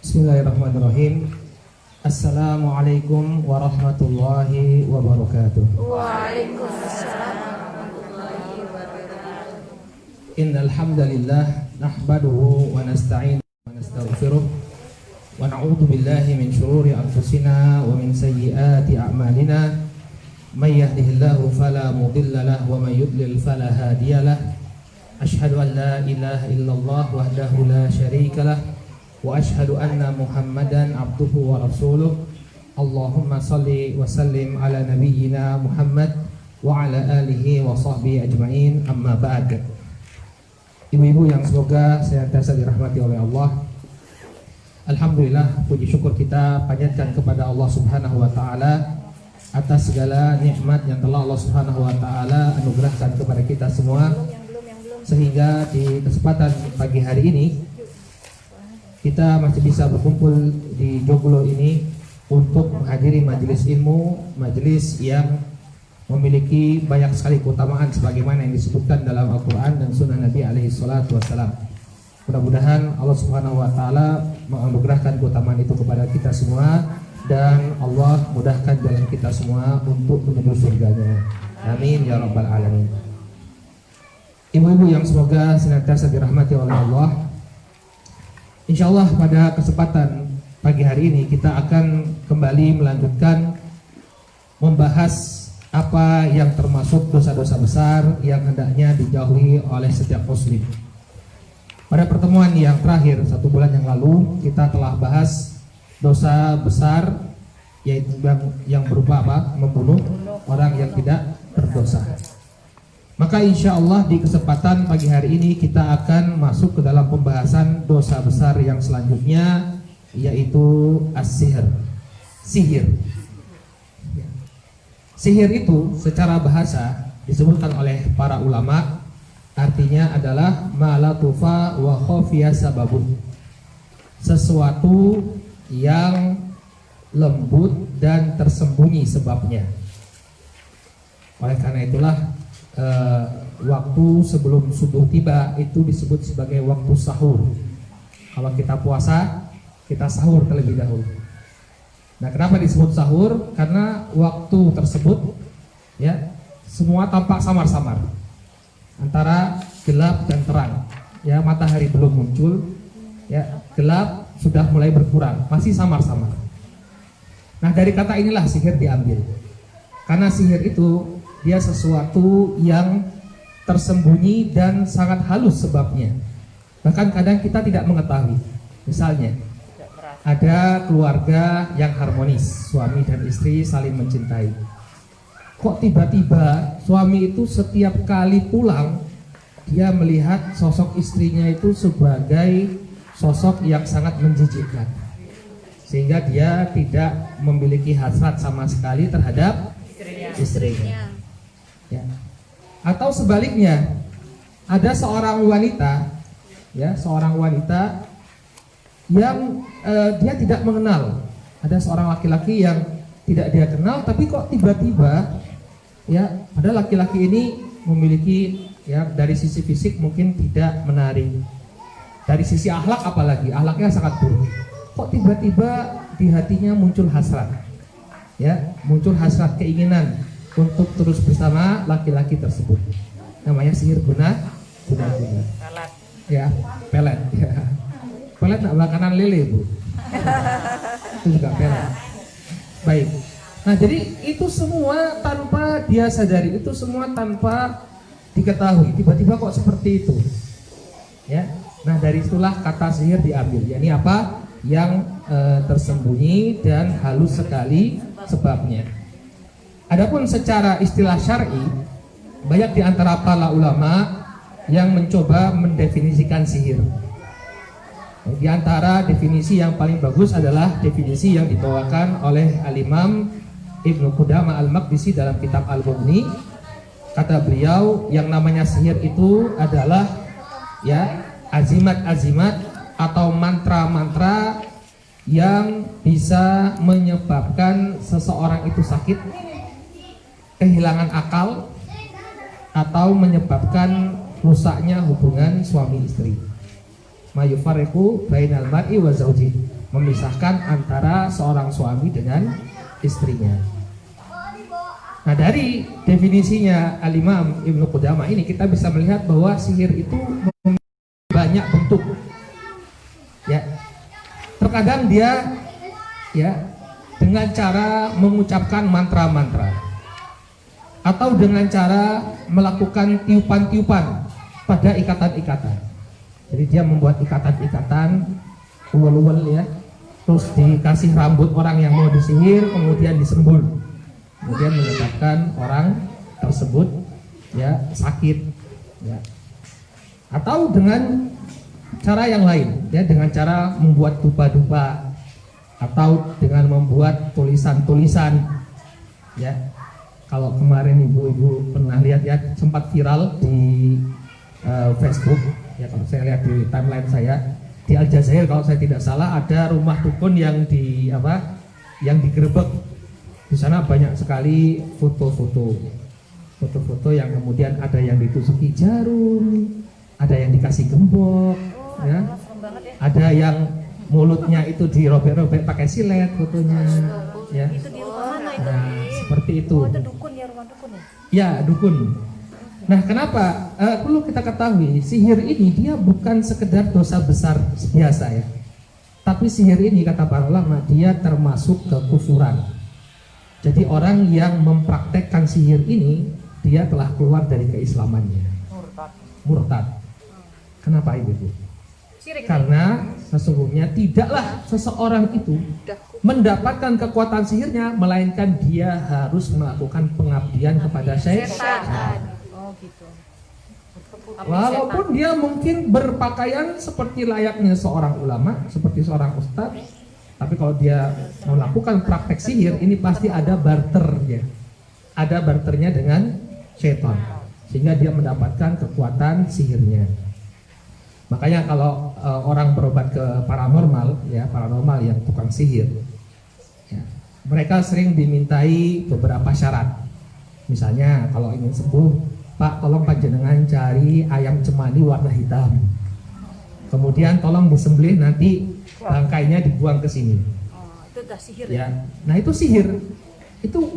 Bismillahirrahmanirrahim. Assalamualaikum warahmatullahi wabarakatuh. Waalaikumsalam warahmatullahi wabarakatuh. Innal hamdalillah nahmaduhu wa nasta'inuhu wa nastaghfiruh wa na'udzu billahi min shururi anfusina wa min sayyiati a'malina. May yahdihillahu fala mudilla lahu wa may yudlil fala hadiya lahu. Asyhadu an la ilaha illallah wahdahu la syarika lahu wa asyhadu anna Muhammadan abduhu wa rasuluh. Allahumma salli wa sallim ala nabiyyina Muhammad wa ala alihi wa sahbihi ajma'in, amma ba'd. Ibu-ibu yang semoga senantiasa dirahmati oleh Allah, alhamdulillah, puji syukur kita panjatkan kepada Allah Subhanahu wa taala atas segala nikmat yang telah Allah Subhanahu wa taala anugerahkan kepada kita semua, sehingga di kesempatan pagi hari ini kita masih bisa berkumpul di Joglo ini untuk menghadiri majelis ilmu, majelis yang memiliki banyak sekali keutamaan sebagaimana yang disebutkan dalam Al-Quran dan Sunnah Nabi alaihi salatu wassalam. Mudah-mudahan Allah Subhanahu wa taala menganugerahkan keutamaan itu kepada kita semua, dan Allah mudahkan jalan kita semua untuk menuju surganya. Amin ya rabbal alamin. Ibu-ibu yang semoga senantiasa dirahmati oleh Allah, insyaallah pada kesempatan pagi hari ini kita akan kembali melanjutkan membahas apa yang termasuk dosa-dosa besar yang hendaknya dijauhi oleh setiap muslim. Pada pertemuan yang terakhir 1 bulan yang lalu kita telah bahas dosa besar, yaitu yang berupa apa? Membunuh orang yang tidak berdosa. Maka insya Allah di kesempatan pagi hari ini kita akan masuk ke dalam pembahasan dosa besar yang selanjutnya, yaitu as-sihr, sihir. Sihir itu secara bahasa disebutkan oleh para ulama, artinya adalah ma la tufa wa khafiya sababun, sesuatu yang lembut dan tersembunyi sebabnya. Oleh karena itulah waktu sebelum subuh tiba itu disebut sebagai waktu sahur. Kalau kita puasa, kita sahur terlebih dahulu. Nah, kenapa disebut sahur? Karena waktu tersebut ya semua tampak samar-samar, antara gelap dan terang. Ya, matahari belum muncul, ya gelap sudah mulai berkurang, masih samar-samar. Nah, dari kata inilah sihir diambil. Karena sihir itu dia sesuatu yang tersembunyi dan sangat halus sebabnya. Bahkan kadang kita tidak mengetahui. Misalnya, ada keluarga yang harmonis, suami dan istri saling mencintai. Kok tiba-tiba suami itu setiap kali pulang, dia melihat sosok istrinya itu sebagai sosok yang sangat menjijikkan, sehingga dia tidak memiliki hasrat sama sekali terhadap istrinya. Ya. Atau sebaliknya, ada seorang wanita, ya seorang wanita yang dia tidak mengenal. Ada seorang laki-laki yang tidak dia kenal, tapi kok tiba-tiba, ya pada laki-laki ini memiliki, ya dari sisi fisik mungkin tidak menarik, dari sisi akhlak apalagi akhlaknya sangat buruk. Kok tiba-tiba di hatinya muncul hasrat, ya muncul hasrat, keinginan untuk terus bersama laki-laki tersebut. Namanya sihir guna. Ya, pelet. Ya. Pelet nak makanan lele, Bu. Itu juga pelet. Baik. Nah, jadi itu semua tanpa dia sadari, itu semua tanpa diketahui. Tiba-tiba kok seperti itu. Ya. Nah, dari itulah kata sihir diambil. Yakni apa? Yang tersembunyi dan halus sekali sebabnya. Adapun secara istilah syar'i, banyak di antara para ulama yang mencoba mendefinisikan sihir. Di antara definisi yang paling bagus adalah definisi yang dibawakan oleh Al-Imam Ibnu Qudamah Al-Maqdisi dalam kitab Al-Mughni. Kata beliau, yang namanya sihir itu adalah ya azimat-azimat atau mantra-mantra yang bisa menyebabkan seseorang itu sakit, kehilangan akal, atau menyebabkan rusaknya hubungan suami istri. Mayufariqu bainal mar'i wa zawji, memisahkan antara seorang suami dengan istrinya. Nah, dari definisinya Al-Imam Ibnu Qudamah ini kita bisa melihat bahwa sihir itu banyak bentuk. Ya. Terkadang dia ya dengan cara mengucapkan mantra-mantra atau dengan cara melakukan tiupan-tiupan pada ikatan-ikatan. Jadi dia membuat ikatan-ikatan uwel-uwel ya, terus dikasih rambut orang yang mau disihir, kemudian disembur, kemudian menyebabkan orang tersebut ya sakit ya. Atau dengan cara yang lain ya, dengan cara membuat dupa-dupa atau dengan membuat tulisan-tulisan ya. Kalau kemarin ibu-ibu pernah lihat ya, sempat viral di Facebook ya, kalau saya lihat di timeline saya di Aljazair kalau saya tidak salah, ada rumah dukun yang digerebek. Di sana banyak sekali foto-foto yang kemudian ada yang ditusuki jarum, ada yang dikasih gembok ya, ada yang mulutnya itu dirobek-robek pakai silet fotonya ya. Itu di rumah mana itu? Nah, seperti itu. Oh, itu dukun ya, rumah dukun ya? Ya, dukun. Nah, kenapa? Perlu kita ketahui, sihir ini dia bukan sekedar dosa besar biasa ya. Tapi sihir ini kata para ulama, dia termasuk kekufuran. Jadi orang yang mempraktekkan sihir ini, dia telah keluar dari keislamannya. Murtad. Kenapa ibu? Karena sesungguhnya tidaklah seseorang itu mendapatkan kekuatan sihirnya, melainkan dia harus melakukan pengabdian kepada setan. Oh gitu. Walaupun dia mungkin berpakaian seperti layaknya seorang ulama, seperti seorang ustadz, tapi kalau dia melakukan praktek sihir, ini pasti ada barternya. Ada barternya dengan setan, sehingga dia mendapatkan kekuatan sihirnya. Makanya kalau orang berobat ke paranormal yang tukang sihir ya, mereka sering dimintai beberapa syarat. Misalnya kalau ingin sembuh, Pak tolong panjenengan cari ayam cemani warna hitam, kemudian tolong disembelih, nanti bangkainya dibuang ke sini. Itu udah sihir ya. Nah itu sihir. Itu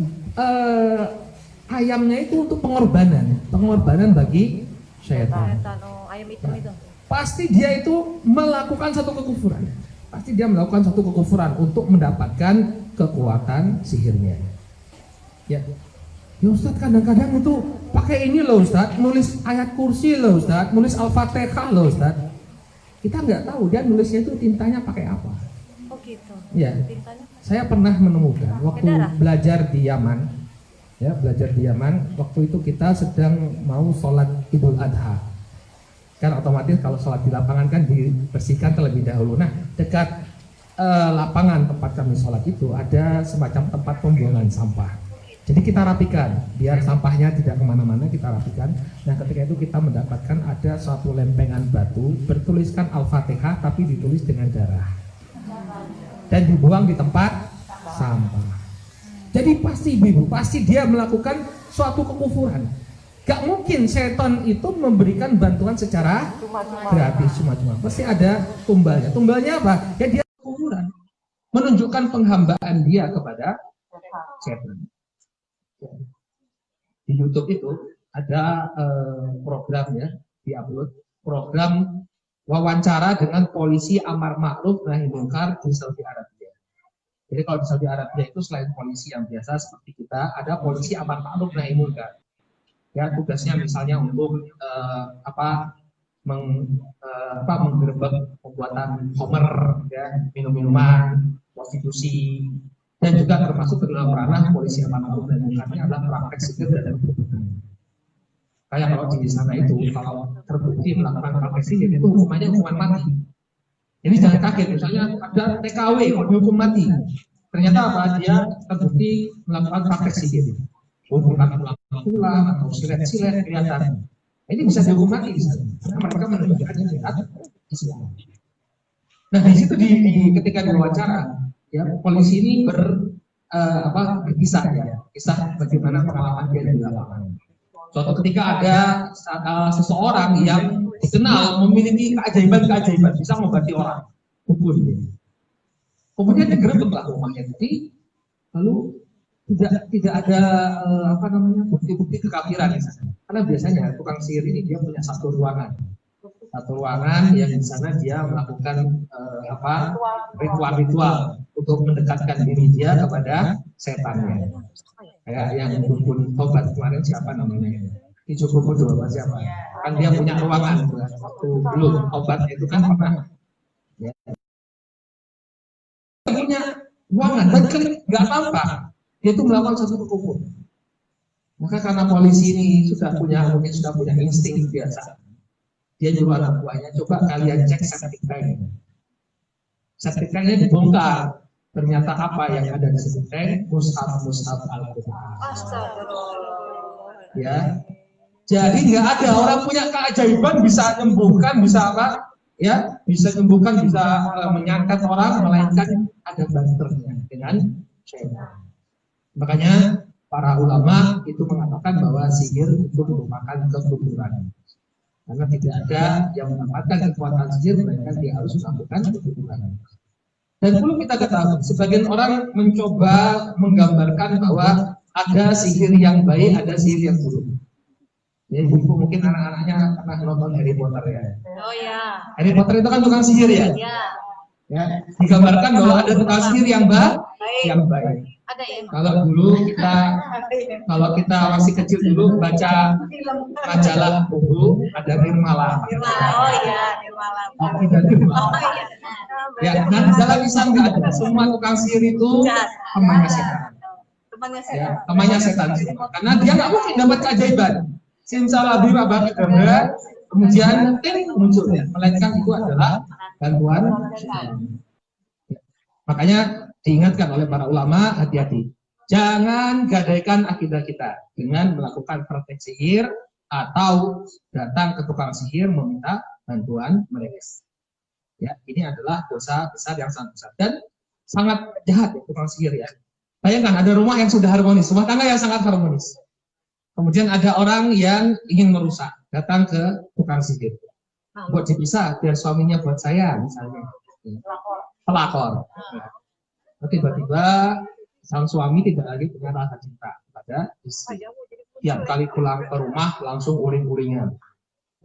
ayamnya itu untuk pengorbanan bagi syaitan. Ayam hitam itu. Pasti dia itu melakukan satu kekufuran. Pasti dia melakukan satu kekufuran untuk mendapatkan kekuatan sihirnya. Ya. Ya Ustadz, kadang-kadang itu pakai ini loh Ustadz, nulis ayat kursi loh Ustadz, nulis Al-Fatihah loh Ustadz. Kita nggak tahu dia nulisnya itu tintanya pakai apa. Oh gitu. Ya. Tintanya. Saya pernah menemukan waktu belajar di Yaman. Ya, belajar di Yaman, waktu itu kita sedang mau sholat Idul Adha. Kan otomatis kalau sholat di lapangan kan dibersihkan terlebih dahulu. Nah, dekat lapangan tempat kami sholat itu ada semacam tempat pembuangan sampah. Jadi kita rapikan, biar sampahnya tidak kemana-mana, kita rapikan. Nah, ketika itu kita mendapatkan ada suatu lempengan batu bertuliskan Al-Fatihah tapi ditulis dengan darah dan dibuang di tempat sampah. Jadi pasti dia melakukan suatu kekufuran. Gak mungkin setan itu memberikan bantuan secara gratis cuma-cuma. Pasti ada tumbalnya. Tumbalnya apa? Ya dia kekufuran. Menunjukkan penghambaan dia kepada setan. Di YouTube itu ada program ya, diupload program wawancara dengan polisi amar ma'ruf nahi munkar di Saudi Arabia. Jadi kalau di Saudi Arabia itu selain polisi yang biasa seperti kita, ada polisi amar ma'ruf nahi munkar. Ya, tugasnya misalnya untuk menggerebek pembuatan homer, ya, minum-minuman, prostitusi, dan juga termasuk ke dalam ranah polisi amar ma'ruf nahi munkar adalah praktek sihir dan perbuatan. Kayak kalau di sana itu kalau terbukti melakukan praktek sihir itu hukumannya hukuman mati. Jadi jangan kaget, misalnya ada TKW dihukum mati, ternyata apa? Dia terbukti melakukan praktek sihir. Bukan tulang atau silet-silet kelihatan. Ini bisa dihukum mati di sana. Karena mereka menunjukkan syariat Islam. Nah di situ ketika diwawancara, ya polisi ini berkisah bagaimana pengalaman dia di lapangan. Suatu ketika ada seseorang yang dikenal memiliki keajaiban bisa mengobati orang, dukun. Kemudian digerebeklah rumahnya tadi, lalu tidak ada bukti-bukti kekafiran ya. Karena biasanya tukang sihir ini dia punya satu ruangan yang di sana dia melakukan ritual-ritual untuk mendekatkan diri dia kepada setannya. Kayak yang dukun tobat kemarin siapa namanya? Ki Jogobodo apa siapa? Kan dia punya ruangan waktu belum tobat itu kan pernah. Ya. Punya ruangan dan nggak tampak dia itu melakukan satu hukum. Maka karena polisi ini mungkin sudah punya insting biasa, dia nyuruh anak buahnya, coba kalian cek septic tank. Septic tanknya dibongkar, ternyata apa yang ada di septic tank? Mushaf Al-Quran. Ya, jadi nggak ada orang punya keajaiban bisa menyembuhkan, bisa apa? Ya, bisa menyembuhkan, bisa menyangkat orang, melainkan ada banternya dengan syaitan. Makanya para ulama itu mengatakan bahwa sihir itu merupakan kekufuran. Karena tidak ada yang mendapatkan kekuatan sihir, melainkan dia harus melakukan kekufuran. Dan perlu kita ketahui, sebagian orang mencoba menggambarkan bahwa ada sihir yang baik, ada sihir yang buruk. Ya, ibu mungkin anak-anaknya pernah nonton Harry Potter ya. Oh ya. Harry Potter itu kan tukang sihir ya. Ya. Ya, digambarkan bahwa ada tukang sihir yang baik. Ada ya. Kalau kita masih kecil dulu baca majalah buku ada Nirmala. Oh iya, Nirmala. Oh iya. Ya, dan dalam Islam nggak ada. Semua tukang sihir itu temannya setan. Ya, temannya setan. Karena dia nggak mungkin dapat keajaiban. Simsalabim abakadabra, kemudian munculnya. Melainkan itu adalah bantuan setan. Makanya diingatkan oleh para ulama, hati-hati. Jangan gadaikan akidah kita dengan melakukan praktek sihir atau datang ke tukang sihir meminta bantuan mereka. Ya, ini adalah dosa besar yang sangat besar dan sangat jahat ya tukang sihir ya. Bayangkan ada rumah yang sudah harmonis, rumah tangga yang sangat harmonis. Kemudian ada orang yang ingin merusak, datang ke tukang sihir. Buat dipisah, biar suaminya buat saya misalnya. Pelakor. Tiba-tiba sang suami tidak lagi punya rasa cinta kepada istri. Tiap kali pulang ke rumah langsung uring-uringan.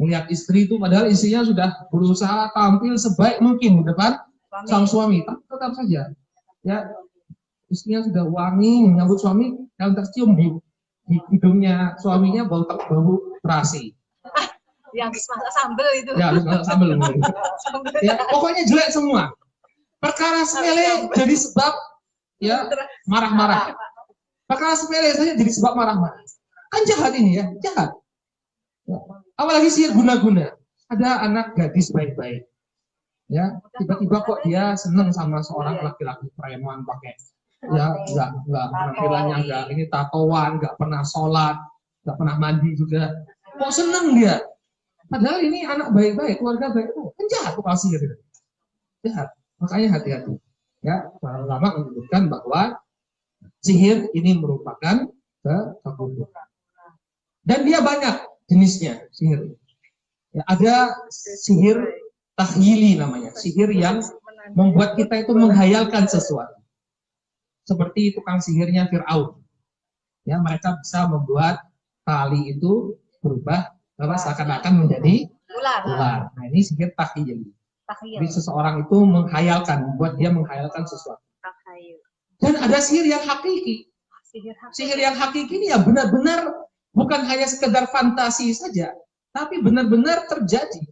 Melihat istri itu, padahal istrinya sudah berusaha tampil sebaik mungkin di depan sang suami, tapi tetap saja, ya istrinya sudah wangi menyambut suami, yang tercium di hidungnya suaminya bau terasi. Yang masak sambel itu. Ya, masak sambel. Ya, pokoknya jelek semua. Perkara sepele jadi sebab ya marah-marah. Perkara sepele saja jadi sebab marah-marah. Kan jahat ini ya, jahat. Ya. Apalagi sihir guna-guna. Ada anak gadis baik-baik. Ya, tiba-tiba kok dia seneng sama seorang laki-laki preman pakai ya enggak penampilannya enggak ini tatoan, enggak pernah sholat, enggak pernah mandi juga. Kok seneng dia? Padahal ini anak baik-baik, keluarga baik-baik. Kan jahat tukang sihir. Jahat. Makanya hati-hati. Ya, para ulama menyebutkan bahwa sihir ini merupakan kekufuran. Dan dia banyak jenisnya sihir. Ya, ada sihir tahyili namanya, sihir yang membuat kita itu menghayalkan sesuatu. Seperti tukang sihirnya Fir'aun. Ya, mereka bisa membuat tali itu berubah seakan-akan menjadi ular. Nah, ini sihir tahyili. Jadi seseorang itu menghayalkan, membuat dia menghayalkan sesuatu. Dan ada sihir yang hakiki. Sihir yang hakiki ini ya benar-benar bukan hanya sekedar fantasi saja, tapi benar-benar terjadi.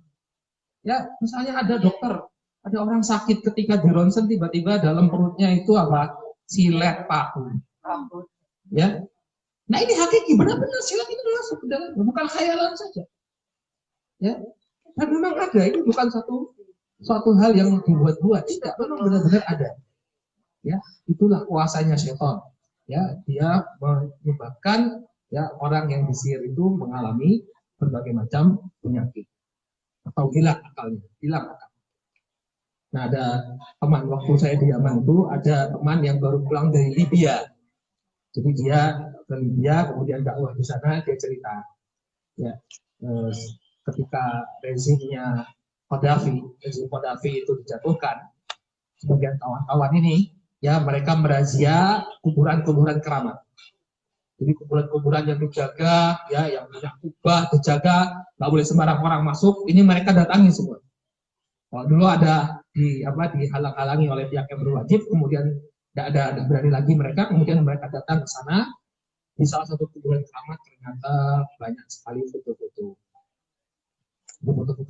Ya, misalnya ada dokter, ada orang sakit ketika di ronsen tiba-tiba dalam perutnya itu apa? Silet paku. Ya. Nah, ini hakiki, benar-benar silet itu adalah bukan khayalan saja. Ya. Dan memang ada, ini bukan suatu hal yang dibuat-buat, tidak, memang benar-benar ada. Ya, itulah kuasanya setan. Ya, dia menyebabkan ya orang yang disihir itu mengalami berbagai macam penyakit atau hilang akalnya. Nah, ada teman waktu saya di Yaman itu ada teman yang baru pulang dari Libya. Jadi dia ke Libya, kemudian dakwah di sana, dia cerita. Ya, ketika rezim Qaddafi itu dijatuhkan, sebagian kawan-kawan ini, ya mereka merazia kuburan-kuburan keramat. Jadi kuburan-kuburan yang dijaga, ya yang punya kubah dijaga, nggak boleh sembarang orang masuk. Ini mereka datangi semua. Kalau dulu ada dihalang-halangi oleh pihak yang berwajib, kemudian tidak ada berani lagi mereka, kemudian mereka datang ke sana. Di salah satu kuburan keramat ternyata banyak sekali foto-foto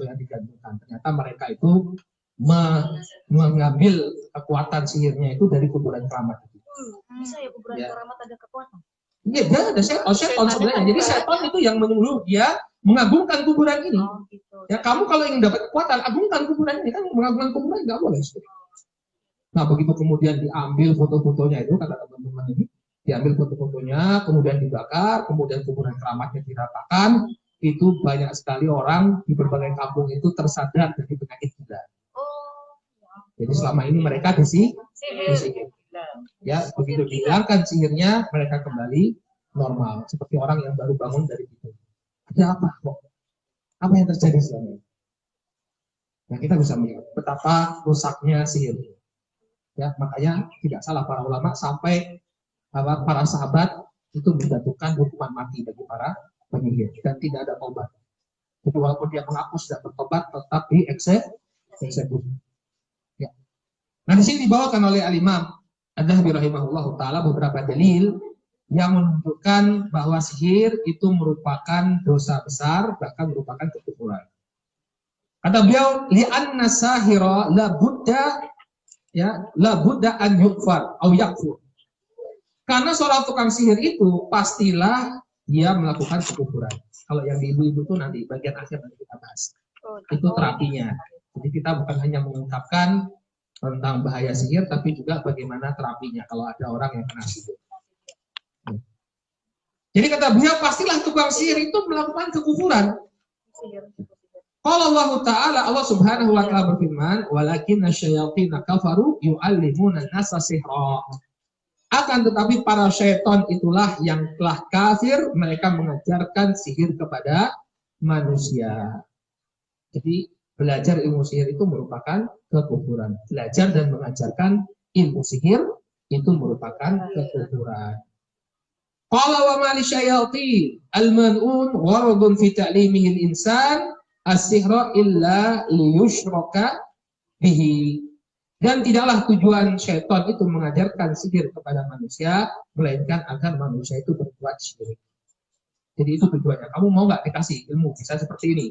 yang digantungkan. Ternyata mereka itu mengambil kekuatan sihirnya itu dari kuburan keramat. Bisa ya kuburan keramat ada kekuatan? Iya, dia ada seton sebenarnya. Jadi seton itu yang menyuruh dia mengagungkan kuburan ini. Oh, gitu. Ya kamu kalau ingin dapat kekuatan, agungkan kuburan ini, kan mengagungkan kuburan nggak boleh. Nah begitu kemudian diambil foto-fotonya itu, kata teman-teman ini, diambil foto-fotonya, kemudian dibakar, kemudian kuburan keramatnya diratakan, itu banyak sekali orang di berbagai kampung itu tersadar dari penyakit gila. Jadi selama ini mereka disihir. Ya, begitu dihilangkan sihirnya, mereka kembali normal, seperti orang yang baru bangun dari tidur. Ada apa kok? Apa yang terjadi selama ini? Nah, kita bisa melihat betapa rusaknya sihir. Ya, makanya tidak salah para ulama sampai para sahabat itu menjatuhkan hukuman mati bagi para penyihir dan tidak ada obat. Jadi walaupun dia mengaku sudah bertobat, tetap dieksekusi. Ya. Nah, di sini dibawakan oleh Al-Imam Adz-Dzahabi rahimahullahu taala beberapa dalil yang menunjukkan bahwa sihir itu merupakan dosa besar, bahkan merupakan kekufuran. Kata beliau, li'anna sahira la budda an yukfar au yakfur. Karena seorang tukang sihir itu pastilah dia melakukan kekufuran. Kalau yang di ibu-ibu itu nanti bagian akhir nanti kita bahas. Itu terapinya. Jadi kita bukan hanya mengungkapkan tentang bahaya sihir, tapi juga bagaimana terapinya kalau ada orang yang kena sihir. Jadi kata beliau, pastilah tukang sihir itu melakukan kekufuran. Kalau Allah Subhanahu wa taala berfirman, "Walakinna syayatina kafaru yu'allimuna an-nasa sihra." Akan tetapi para syaitan itulah yang telah kafir, mereka mengajarkan sihir kepada manusia. Jadi belajar ilmu sihir itu merupakan kekufuran. Belajar dan mengajarkan ilmu sihir itu merupakan kekufuran. Qala wa ma li syayatin al-man'un waradun fi ta'limihi al-insan as-sihra illa liyushraka bihi. Dan tidaklah tujuan syaitan itu mengajarkan sihir kepada manusia, melainkan agar manusia itu berbuat syirik. Jadi itu tujuannya. Kamu mau nggak dikasih ilmu? Bisa seperti ini.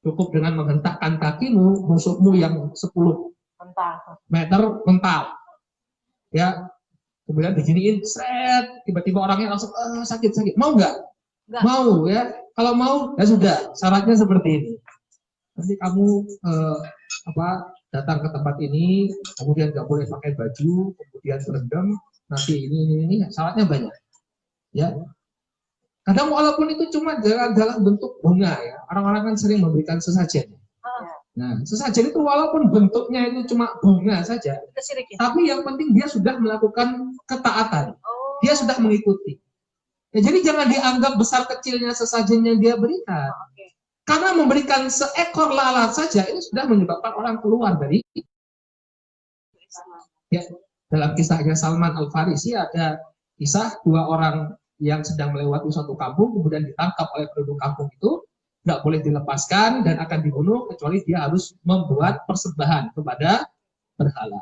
Cukup dengan menghentakkan kakimu, musuhmu yang 10 meter mental. Ya, kemudian diginiin, seret, tiba-tiba orangnya langsung sakit. Mau nggak? Mau ya. Kalau mau, ya sudah. Syaratnya seperti ini. Nanti kamu datang ke tempat ini, kemudian nggak boleh pakai baju, kemudian berendam, nanti ini syaratnya banyak. Ya. Kadang walaupun itu cuma dalam bentuk bunga ya, orang-orang kan sering memberikan sesajen. Nah, sesajen itu walaupun bentuknya itu cuma bunga saja, tapi yang penting dia sudah melakukan ketaatan, dia sudah mengikuti. Ya, jadi jangan dianggap besar kecilnya sesajen yang dia berikan. Karena memberikan seekor lalat saja ini sudah menyebabkan orang keluar dari. Ya, dalam kisahnya Salman Al-Farisi ada kisah 2 orang yang sedang melewati suatu kampung, kemudian ditangkap oleh penduduk kampung itu, nggak boleh dilepaskan dan akan dibunuh kecuali dia harus membuat persembahan kepada berhala.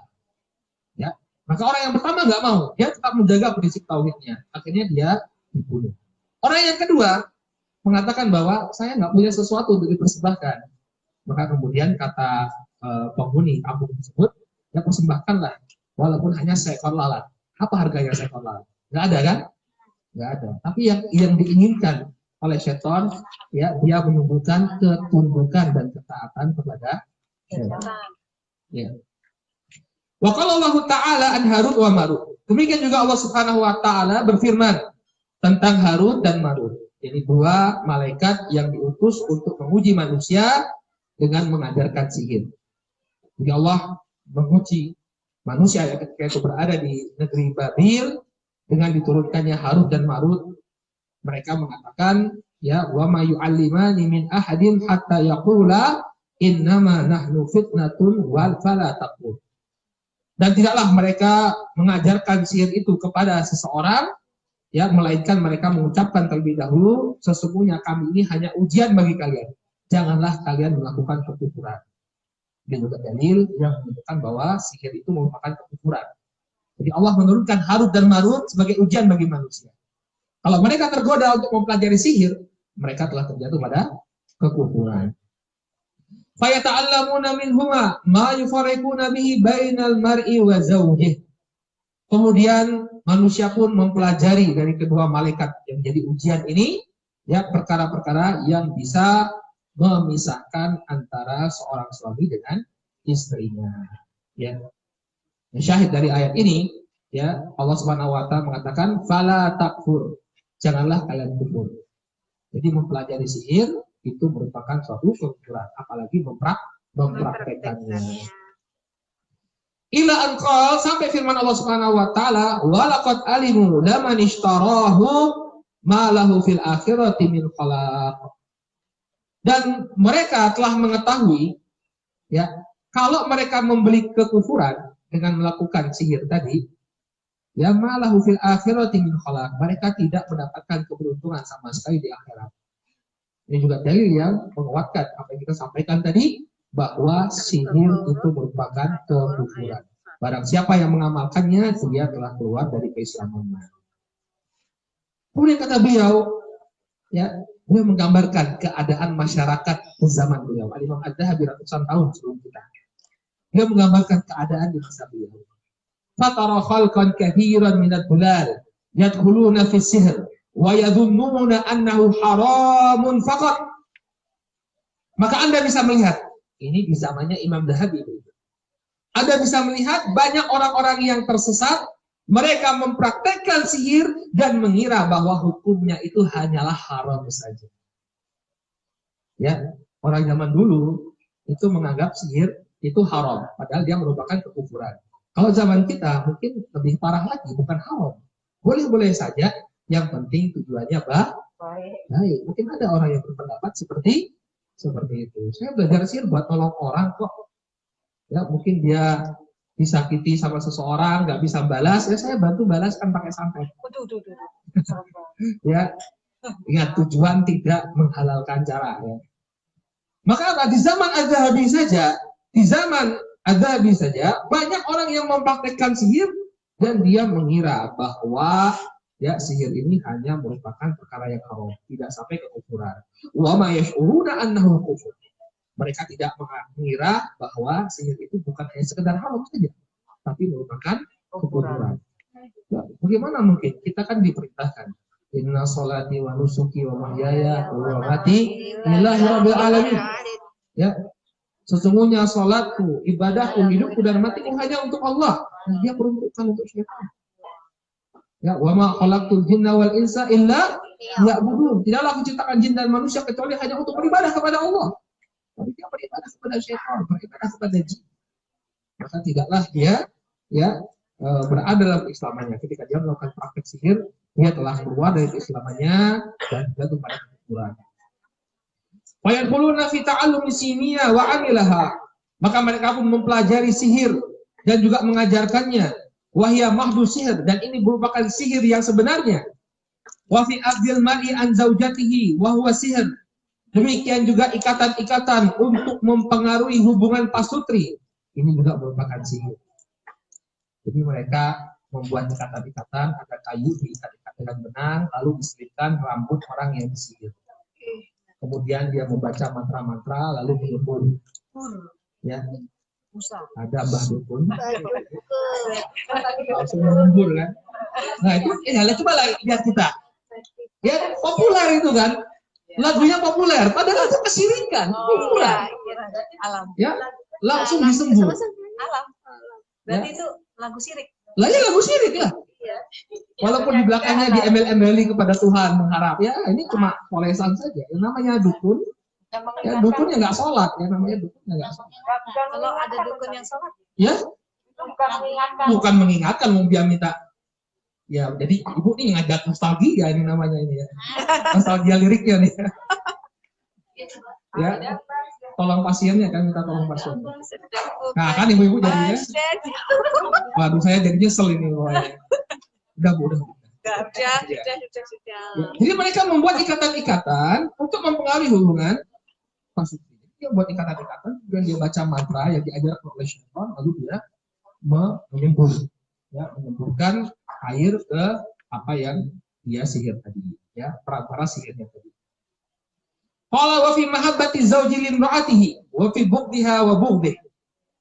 Ya, maka orang yang pertama nggak mau, dia tetap menjaga prinsip tauhidnya, akhirnya dia dibunuh. Orang yang kedua mengatakan bahwa saya nggak punya sesuatu untuk dipersembahkan, maka kemudian kata penghuni kampung tersebut, ya persembahkanlah, walaupun hanya seekor lalat. Apa harganya seekor lalat? Nggak ada kan? Nggak ada. Tapi yang diinginkan oleh syaitan, ya dia menumbuhkan ketundukan dan ketaatan kepada syaitan. Ya. Wa qala Allah Ta'ala an Harut wa Marut. Demikian juga Allah Subhanahu wa taala berfirman tentang Harut dan Marut. Jadi 2 malaikat yang diutus untuk menguji manusia dengan mengajarkan sihir. Jadi Allah menguji manusia yang ketika itu berada di negeri Babil dengan diturunkannya Harut dan Marut. Mereka mengatakan, ya wa ma yu'allimani min ahadin hatta yaqula innama nahnu fitnatun wal fala taqul. Dan tidaklah mereka mengajarkan sihir itu kepada seseorang, ya, melainkan mereka mengucapkan terlebih dahulu, sesungguhnya kami ini hanya ujian bagi kalian. Janganlah kalian melakukan kekufuran. Ini juga dalil yang menunjukkan bahwa sihir itu merupakan kekufuran. Jadi Allah menurunkan Harut dan Marut sebagai ujian bagi manusia. Kalau mereka tergoda untuk mempelajari sihir, mereka telah terjatuh pada kekufuran. Fayata'allamuna minhuma ma yufarriquna bihi bainal mar'i wa zawjih. Kemudian manusia pun mempelajari dari kedua malaikat yang jadi ujian ini, ya, perkara-perkara yang bisa memisahkan antara seorang suami dengan istrinya. Ya. Syahid dari ayat ini, ya, Allah Subhanahu wa taala mengatakan fala takfur. Janganlah kalian kufur. Jadi mempelajari sihir itu merupakan suatu kekufuran, apalagi mempraktekannya. Ila anqal, sampai firman Allah Subhanahu wa taala, walaqad alimu laman ishtarahu ma lahu fil akhirati min khalaq. Dan mereka telah mengetahui, ya, kalau mereka membeli kekufuran dengan melakukan sihir tadi, ya, ma lahu fil akhirati min khalaq, mereka tidak mendapatkan keberuntungan sama sekali di akhirat. Ini juga dalil yang menguatkan apa yang kita sampaikan tadi, bahwa sihir itu merupakan kekufuran. Barang siapa yang mengamalkannya, dia telah keluar dari keislaman. Kemudian kata beliau, ya, beliau menggambarkan keadaan masyarakat di zaman beliau. Al-Imam Az-Zahabi ratusan tahun sebelum kita. Dia menggambarkan keadaan di masa beliau. Fatara khalqan kathiran minad bulal yadkhuluna fi sihr wa yadhunnuna annahu haramun faqat. Maka Anda bisa melihat, ini di zamannya Imam Zahabi. Anda bisa melihat banyak orang-orang yang tersesat, mereka mempraktekkan sihir dan mengira bahwa hukumnya itu hanyalah haram saja. Ya, orang zaman dulu itu menganggap sihir itu haram, padahal dia merupakan kekufuran. Kalau zaman kita mungkin lebih parah lagi, bukan haram. Boleh-boleh saja, yang penting tujuannya baik. Mungkin ada orang yang berpendapat seperti itu. Saya belajar sihir buat tolong orang kok. Ya, mungkin dia disakiti sama seseorang, nggak bisa balas, ya saya bantu balaskan pakai santet. Ya, ingat tujuan tidak menghalalkan cara. Ya. Maka di zaman Az-Zahabi saja, banyak orang yang mempraktekkan sihir dan dia mengira bahwa, ya, sihir ini hanya merupakan perkara yang haram, tidak sampai kekufuran. Wa ma yash'uruna annahu kufur. Mereka tidak mengira bahwa sihir itu bukan hanya sekedar haram saja, tapi merupakan kekufuran. Ya, bagaimana mungkin? Kita kan diperintahkan, inna sholati wa nusuki wa mahyaya wa mamati lillahi rabbil alamin. Ya, sesungguhnya sholatku, ibadahku, hidupku dan matiku hanya untuk Allah. Dan dia peruntukkan untuk syaitan. Ya, wa ma khalaqtul jinna wal insa illa liya'budun. Tidaklah aku ciptakan jin dan manusia kecuali hanya untuk beribadah kepada Allah. Tapi dia beribadah kepada syaitan, beribadah kepada jin. Maka tidaklah dia, ya, berada dalam keislamannya. Ketika dia melakukan praktek sihir, dia telah keluar dari keislamannya dan jatuh pada kekufuran. Wa yadkhuluna fi ta'allumi simiyah wa 'amilaha. Maka mereka pun mempelajari sihir dan juga mengajarkannya. Wahya mahdu sihir, dan ini merupakan sihir yang sebenarnya. Wa fi aqdil mar'i an zaujatihi wa huwa sihir. Demikian juga ikatan-ikatan untuk mempengaruhi hubungan pasutri. Ini juga merupakan sihir. Jadi mereka membuat ikatan-ikatan, ada kayu diikat-ikat dengan benang, lalu diselipkan rambut orang yang disihir. Kemudian dia membaca mantra-mantra, lalu menyebut. Ya, ada Mbah Dukun. Langsung menghibur kan. Nah itu, coba lihat kita. Ya, populer itu kan. Lagunya populer, padahal itu kesirikan. Populer. Ya, langsung disembuh. Alam. Berarti itu lagu syirik. Lah ya lagu syirik lah. Walaupun di belakangnya di embel-embeli kepada Tuhan mengharap, ya ini cuma polesan saja. Yang namanya dukun, ya dukunnya nggak sholat, ya namanya dukunnya nggak sholat. Kalau ada dukun yang sholat, ya bukan mengingatkan, mau dia minta. Ya jadi ibu nih ngajak nostalgia ini namanya ini ya, nostalgia liriknya nih. Ya, tolong pasiennya kan, minta tolong pasien. Sedang Nah kan ibu-ibu jadinya, pasien. waduh saya jadi nyesel ini pokoknya. Udah Bu, udah. Sudah. Ya. Jadi mereka membuat ikatan-ikatan untuk mempengaruhi hubungan pasti. Dia buat ikatan-ikatan, kemudian dia baca mantra yang diajarkan oleh syaitan, lalu dia menyembur, ya, menyemburkan air ke apa yang dia sihir tadi, ya, perantara sihirnya tadi. Qala wa fi mahabbati zawji limra'atihi wa fi bughdiha wa bughdih.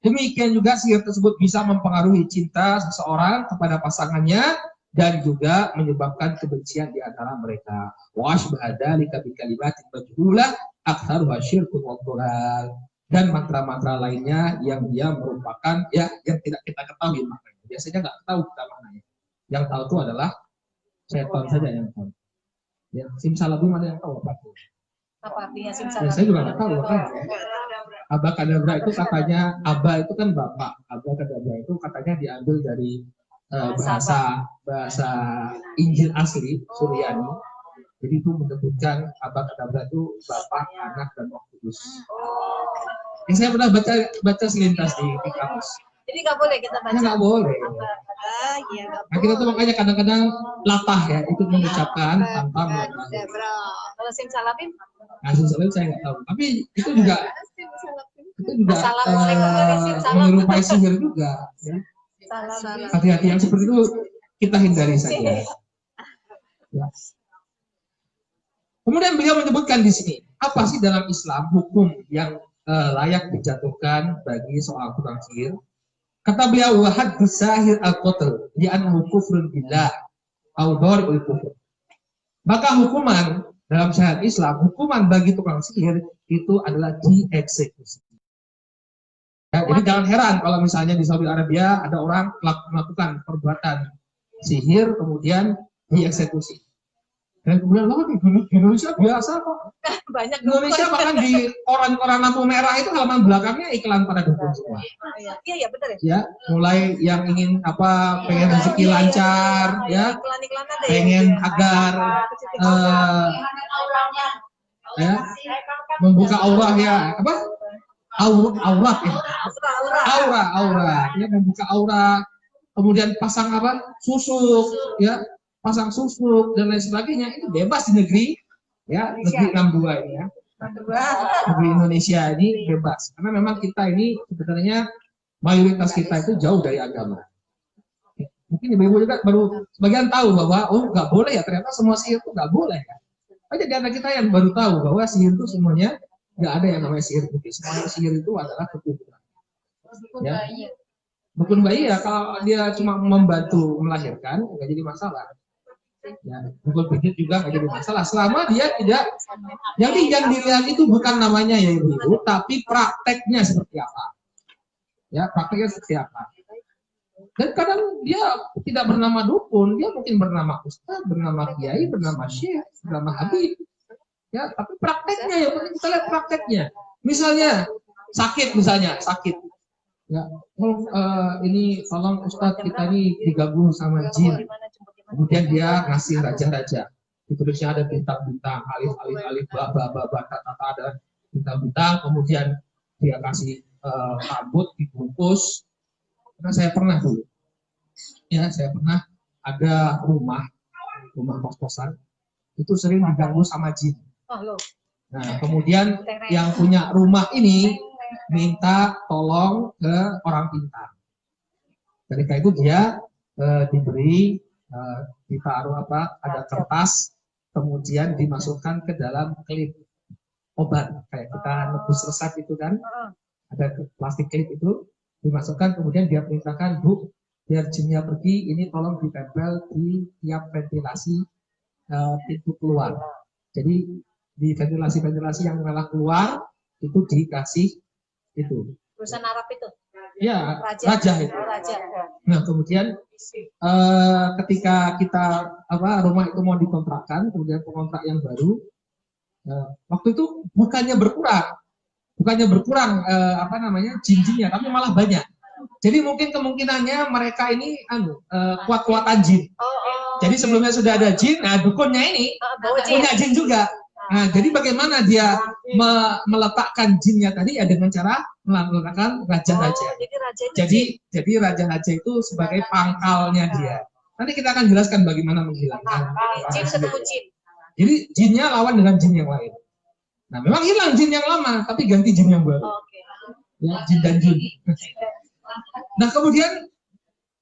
Demikian juga sihir tersebut bisa mempengaruhi cinta seseorang kepada pasangannya dan juga menyebabkan kebencian di antara mereka. Wa asbaha dzalika bi kalimatin majhulah aktsaruha syirkun wa dhalal. Dan mantra-mantra lainnya yang dia merupakan ya yang tidak kita ketahui maknanya. Biasanya nggak tahu kita maknanya. Yang tahu itu adalah setan saja yang tahu. Ya, simsalabim ada yang tahu apa itu? Apa artinya Ya, simsalabim? saya juga nggak tahu makanya. Abakadabra itu katanya, Aba itu kan bapak. Abakadabra itu katanya diambil dari bahasa Injil asli Suryani. Jadi itu menyebutkan abakadabra itu bapak, anak, dan roh kudus. Yang saya pernah baca selintas di kamus. Jadi nggak boleh kita baca. Ya nggak boleh. Iya. Nah, kita tuh makanya kadang-kadang latah ya, itu mengucapkan tanpa mengetahui. Kalau simsalabim? Nah, sebenarnya saya nggak tahu. Tapi itu juga menyerupai sihir juga. Ya. Hati-hati yang seperti itu kita hindari saja. Ya. Kemudian beliau menyebutkan di sini, apa sih dalam Islam hukum yang layak dijatuhkan bagi soal tukang sihir? Kata beliau, wahad bisahir al-qatl li'annahu kufrun billah au darul kufur. Maka hukuman dalam syariat Islam, hukuman bagi tukang sihir itu adalah dieksekusi. Ya, jadi jangan heran kalau misalnya di Saudi Arabia ada orang melakukan perbuatan sihir kemudian dieksekusi. Dan kemudian loh di Indonesia biasa kok. Banyak Indonesia bahkan di koran-koran lampu merah itu halaman belakangnya iklan pada dukun semua. Iya benar ya. Ya, mulai yang ingin apa pengen rezeki lancar, ya, Iklan-iklan ada pengen agar ya, membuka aura ya, apa? Aurat ya. Aura, ya, membuka aura, kemudian pasang apa? Susuk, ya, pasang susuk dan lain sebagainya. Itu bebas di negeri, ya, negeri 62 ini ya. Negeri Indonesia ini bebas, karena memang kita ini sebenarnya mayoritas kita itu jauh dari agama. Mungkin ibu-ibu juga baru sebagian tahu bahwa oh nggak boleh ya, ternyata semua sihir itu nggak boleh ya. Jadi ada kita yang baru tahu bahwa sihir itu semuanya nggak ada yang namanya sihir putih. Semuanya sihir itu adalah kekufuran. Ya. Dukun bayi ya kalau dia cuma membantu melahirkan nggak jadi masalah. Ya, dukun pijit juga nggak jadi masalah selama dia tidak. Jadi yang dilihat itu bukan namanya ya ibu, tapi prakteknya seperti apa. Ya, prakteknya seperti apa. Dan kadang dia tidak bernama dukun, dia mungkin bernama ustaz, bernama kiai, bernama syekh, bernama habib. Ya, tapi prakteknya ya, kita lihat prakteknya. Misalnya sakit. Ya, ini tolong ustaz kita ini digabung sama jin. Kemudian dia ngasih raja-raja. Ditulisnya ada bintang-bintang, alif, ba, tata ada bintang-bintang. Kemudian dia kasih rambut dibungkus. Karena saya pernah dulu, ya saya pernah ada rumah kos-kosan itu sering diganggu sama jin. Nah kemudian yang punya rumah ini minta tolong ke orang pintar. Ketika itu dia diberi ditaruh ada kertas, kemudian dimasukkan ke dalam klip obat kayak kita nebus resep itu kan, ada plastik klip itu. Dimasukkan, kemudian dia perintahkan, Bu, biar jinnya pergi, ini tolong ditempel di tiap ventilasi pintu keluar. Jadi di ventilasi yang malah keluar itu dikasih itu. Perusahaan Arab itu? Ya, raja itu. Nah kemudian ketika kita rumah itu mau dikontrakkan, kemudian kontrak yang baru, waktu itu bukannya berkurang jin-jinnya, tapi malah banyak. Jadi mungkin kemungkinannya mereka ini kuat-kuatan jin. Jadi sebelumnya sudah ada jin, nah dukunnya ini punya jin juga. Nah, jadi bagaimana dia meletakkan jinnya tadi ya dengan cara meletakkan raja-raja. Jadi raja itu Jadi raja-raja itu sebagai pangkalnya dia. Nanti kita akan jelaskan bagaimana menghilangkan. jin ketemu jin. Jadi jinnya lawan dengan jin yang lain. Nah, memang hilang jin yang lama, tapi ganti jin yang baru. Oke. Ya, jin dan jun. Nah, kemudian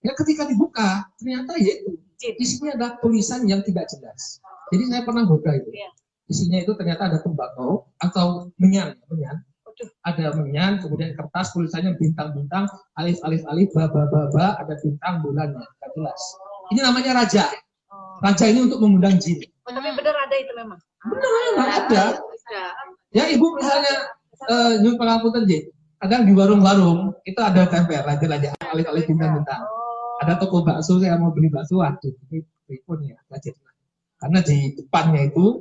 ya ketika dibuka, ternyata yaitu isinya ada tulisan yang tidak jelas. Jadi saya pernah buka itu. Iya. Isinya itu ternyata ada tembakau atau menyan. Ada menyan, kemudian kertas tulisannya bintang-bintang, alif, ba, ada bintang bulannya, tidak jelas. Ini namanya raja. Raja ini untuk mengundang jin. Tapi benar ada itu memang. Benar ada. Ya ibu misalnya nyuruh pengapunten jin. Kadang di warung-warung itu ada tempel raja-raja, alif, bintang-bintang. Ada toko bakso, saya mau beli bakso, waduh ini pun ya raja. Karena di depannya itu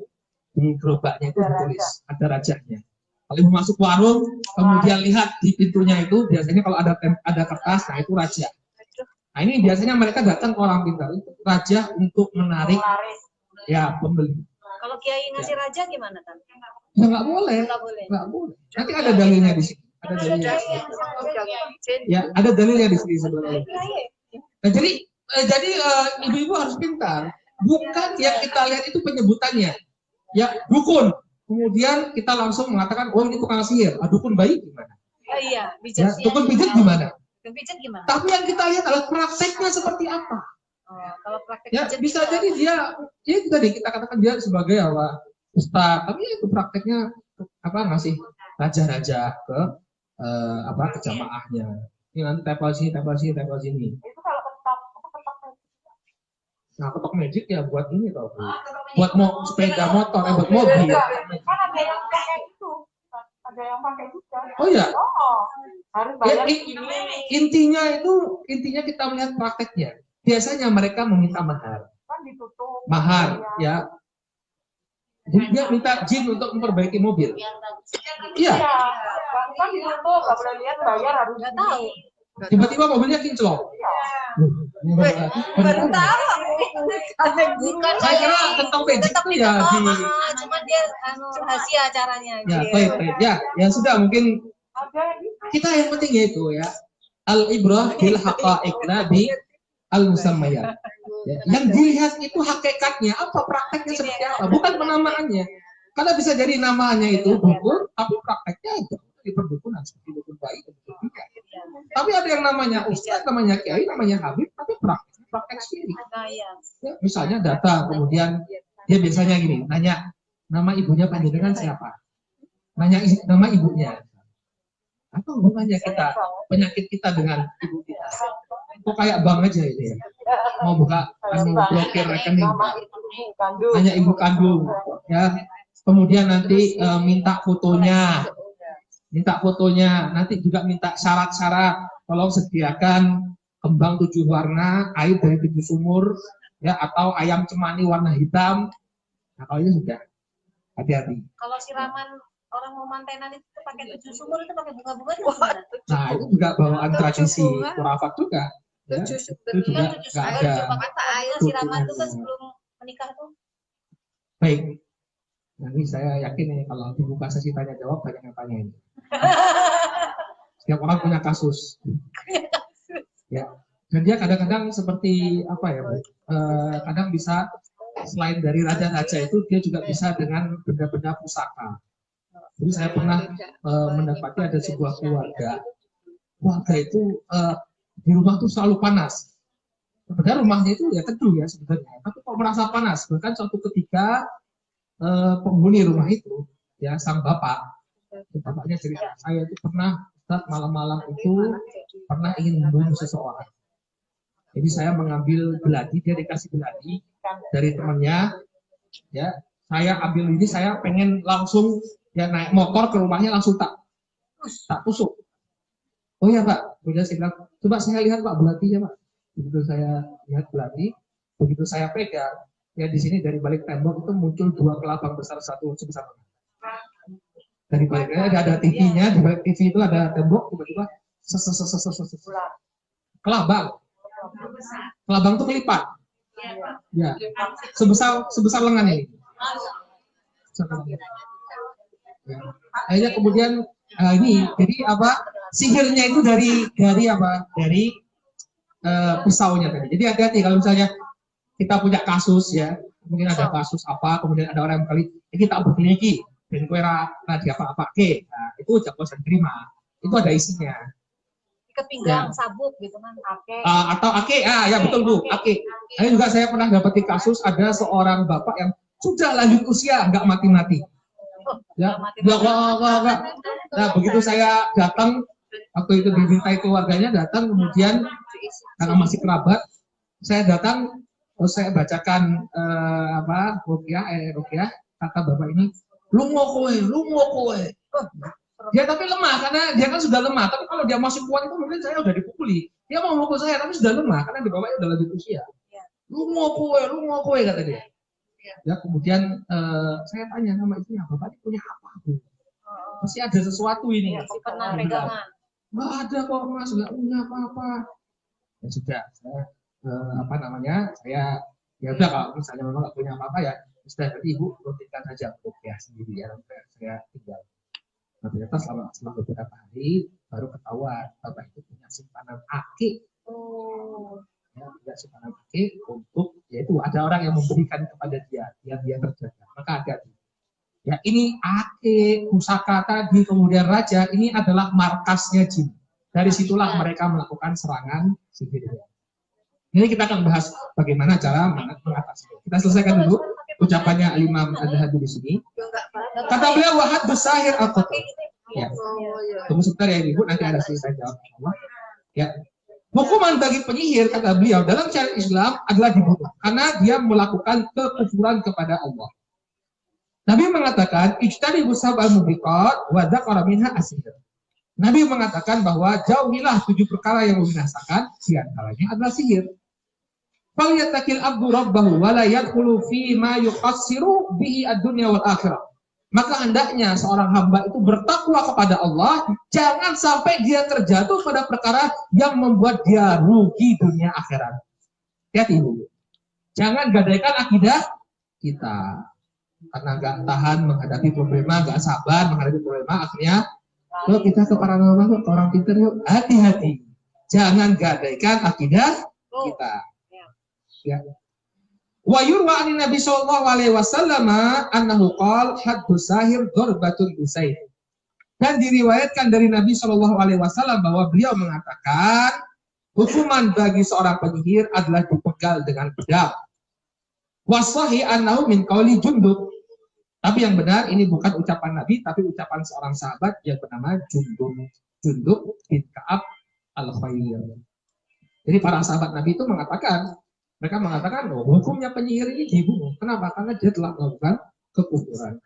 di gerobaknya itu ditulis ada rajanya. Kalau ibu masuk warung, kemudian lihat di pintunya itu biasanya kalau ada kertas, nah itu raja. Nah ini biasanya mereka datang ke orang pintar itu raja untuk menarik ya pembeli. Kalau kiai ngasih raja gimana kan? Ya nggak boleh. Nggak boleh. Nanti ada dalilnya di sini. Ada dalilnya. Ya ada dalilnya di sini sebenarnya. Nah, jadi ibu-ibu harus pintar. Bukan yang kita lihat itu penyebutannya. Ya, dukun. Kemudian kita langsung mengatakan, oh ini tukang sihir. Dukun bayi gimana? Oh iya, pijat. Ya, dukun pijat gimana? Pijat gimana? Tapi yang kita lihat adalah prakteknya seperti apa. Kalau praktek Ya, pijat bisa jadi dia, ya itu tadi kita katakan dia sebagai ustaz. Tapi itu prakteknya ngasih raja-raja ke ke jamaahnya. Ini nanti tempel sini. Itu kalau ketok. Nah, ketok magic ya buat ini tau Bu. Buat sepeda motor, buat mobil. Kan ada yang pakai itu. Ada yang pakai juga. Oh ya. Harus Ya, bayar ini. intinya kita melihat prakteknya. Biasanya mereka meminta mahar. Kan ditutup. Mahar, ya. Jadi dia minta jin untuk memperbaiki mobil. Iya. Kan ditutup, nggak boleh lihat, bayar harus nggak tahu. Tiba-tiba mobilnya kinclok. Baru tahu bukan Saya kira tentang magic itu ya di. Cuma dia rahasia caranya. Ya, baik. Ya sudah mungkin kita yang penting yaitu ya al ibrah bil haqa'iq nabi al musammayat. Ya, yang dilihat itu hakikatnya apa, prakteknya seperti apa, bukan penamaannya. Karena bisa jadi namanya itu dukun, tapi prakteknya itu di perdukunan seperti dukun bayi dan dukun pijat. Tapi ada yang namanya ustaz, namanya kiai, namanya habib, tapi praktek sendiri. Ya, misalnya datang, kemudian dia biasanya gini, nanya nama ibunya panjenengan siapa? Nanya nama ibunya. Apa hubungannya penyakit kita dengan ibu kita? Kok kayak bank aja ini ya? Mau buka blokir rekening, hanya ibu kandung, ya. Kemudian nanti minta fotonya, nanti juga minta syarat-syarat, tolong sediakan kembang 7 warna, air dari 7 sumur, ya, atau ayam cemani warna hitam. Nah kalau ini sudah hati-hati. Kalau siraman orang mau mantenan itu pakai 7 sumur itu pakai bunga-bunga itu gimana? Nah itu juga bawaan tradisi khurafat juga. Ya, itu juga nggak ada. Air siraman itu kan sebelum menikah tuh. Baik. Nanti saya yakin nih kalau dibuka sesi tanya jawab banyak yang tanya ini. Setiap orang punya kasus. Ya. Dan dia kadang-kadang seperti apa ya? Kadang bisa selain dari raja-raja itu dia juga bisa dengan benda-benda pusaka. Jadi saya pernah mendapati ada sebuah keluarga itu di rumah tuh selalu panas. Sebenarnya rumahnya itu ya teduh ya sebenarnya, tapi kok merasa panas. Bahkan suatu ketika penghuni rumah itu, ya sang bapaknya cerita, saya itu pernah malam-malam itu pernah ingin membunuh seseorang. Jadi saya mengambil geladi, dia dikasih geladi dari temannya, ya saya ambil ini, saya pengen langsung ya naik motor ke rumahnya langsung tak tusuk. Oh ya Pak, kemudian saya bilang, coba saya lihat Pak belatinya Pak. Begitu saya lihat belati, begitu saya pegang, ya di sini dari balik tembok itu muncul 2 kelabang besar, satu sebesar. Dari baliknya ada TV-nya, di balik TV itu ada tembok, tiba-tiba kelabang itu melipat, ya sebesar lengan ini. Ya. Akhirnya kemudian ini jadi apa? Sihirnya itu dari apa? Dari pisaunya tadi. Jadi hati-hati kalau misalnya kita punya kasus ya, mungkin ada kasus apa, kemudian ada orang yang kali kita berkeliki dan kue dia apa ke, nah, itu jangan bosan terima. Itu ada isinya. Ke pinggang, sabuk gitu kan, ake. Atau ake, ya betul Bu, ake. Ini juga saya pernah dapati kasus ada seorang bapak yang sudah lanjut usia nggak mati-mati. Ya, nggak. Nah begitu saya datang waktu itu dimintai keluarganya datang, kemudian karena masih kerabat, saya datang terus saya bacakan ruqyah, kata bapak ini lungo kowe. Dia tapi lemah karena dia kan sudah lemah, tapi kalau dia masih kuat itu mungkin saya udah dipukuli. Dia mau mukul saya tapi sudah lemah karena di bapaknya udah lanjut usia. Lungo kowe kata dia. Ya kemudian saya tanya sama istrinya, bapak ini punya apa Bu? Masih ada sesuatu ini. Pernah pegangan. Nggak ada kok Mas, nggak punya apa-apa. Ya sudah, saya saya ya udah kalau misalnya memang nggak punya apa-apa ya sudah, nanti Ibu rutinkan saja ruqyah sendiri ya, saya tinggal. Nah, ternyata selama beberapa hari baru ketahuan bapak itu punya simpanan akik. Ya, punya simpanan akik untuk yaitu ada orang yang memberikan kepada dia terjaga. Maka hati-hati. Ya ini akik, pusaka tadi, kemudian raja, ini adalah markasnya jin. Dari situlah mereka melakukan serangan sihir. Ini kita akan bahas bagaimana cara mengatasi. Kita selesaikan dulu ucapannya Imam Adz-Dzahabi di sini. Kata beliau wahad besahir al ya. Tunggu sebentar ya Ibu, nanti ada saya jawab. Ya. Hukuman bagi penyihir kata beliau dalam syariat Islam adalah dibunuh karena dia melakukan kekufuran kepada Allah. Nabi mengatakan ijtanibu sab'al mubiqat wa dzakara minha as-sihr. Nabi mengatakan bahwa jauhilah 7 perkara yang membinasakan, di antaranya adalah sihir. Falyattaqil abdu rabbahu wa la yadkhulu fi ma yuqassiru bihi ad-dunya wal akhirah. Maka hendaknya seorang hamba itu bertakwa kepada Allah, jangan sampai dia terjatuh pada perkara yang membuat dia rugi dunia akhirat. Hati-hati dulu. Jangan gadaikan akidah kita. Karena nggak tahan menghadapi problema, nggak sabar menghadapi problema, akhirnya yuk kita ke paranormal, ke orang pintar yuk. Hati-hati. Jangan gadaikan akidah kita. Ya. Wa yurwa an Nabi sallallahu alaihi wasallam annahu qala haddu sahir darbatun bisayf. Dan diriwayatkan dari Nabi sallallahu alaihi wasallam bahwa beliau mengatakan hukuman bagi seorang penyihir adalah dipenggal dengan pedang. Wa sahih annahu min qauli Jundub. Tapi yang benar ini bukan ucapan Nabi tapi ucapan seorang sahabat yang bernama Jundub bin Ka'ab al-Khair. Jadi para sahabat Nabi itu mereka mengatakan hukumnya penyihir ini dibunuh. Kenapa? Karena dia telah melakukan kekufuran.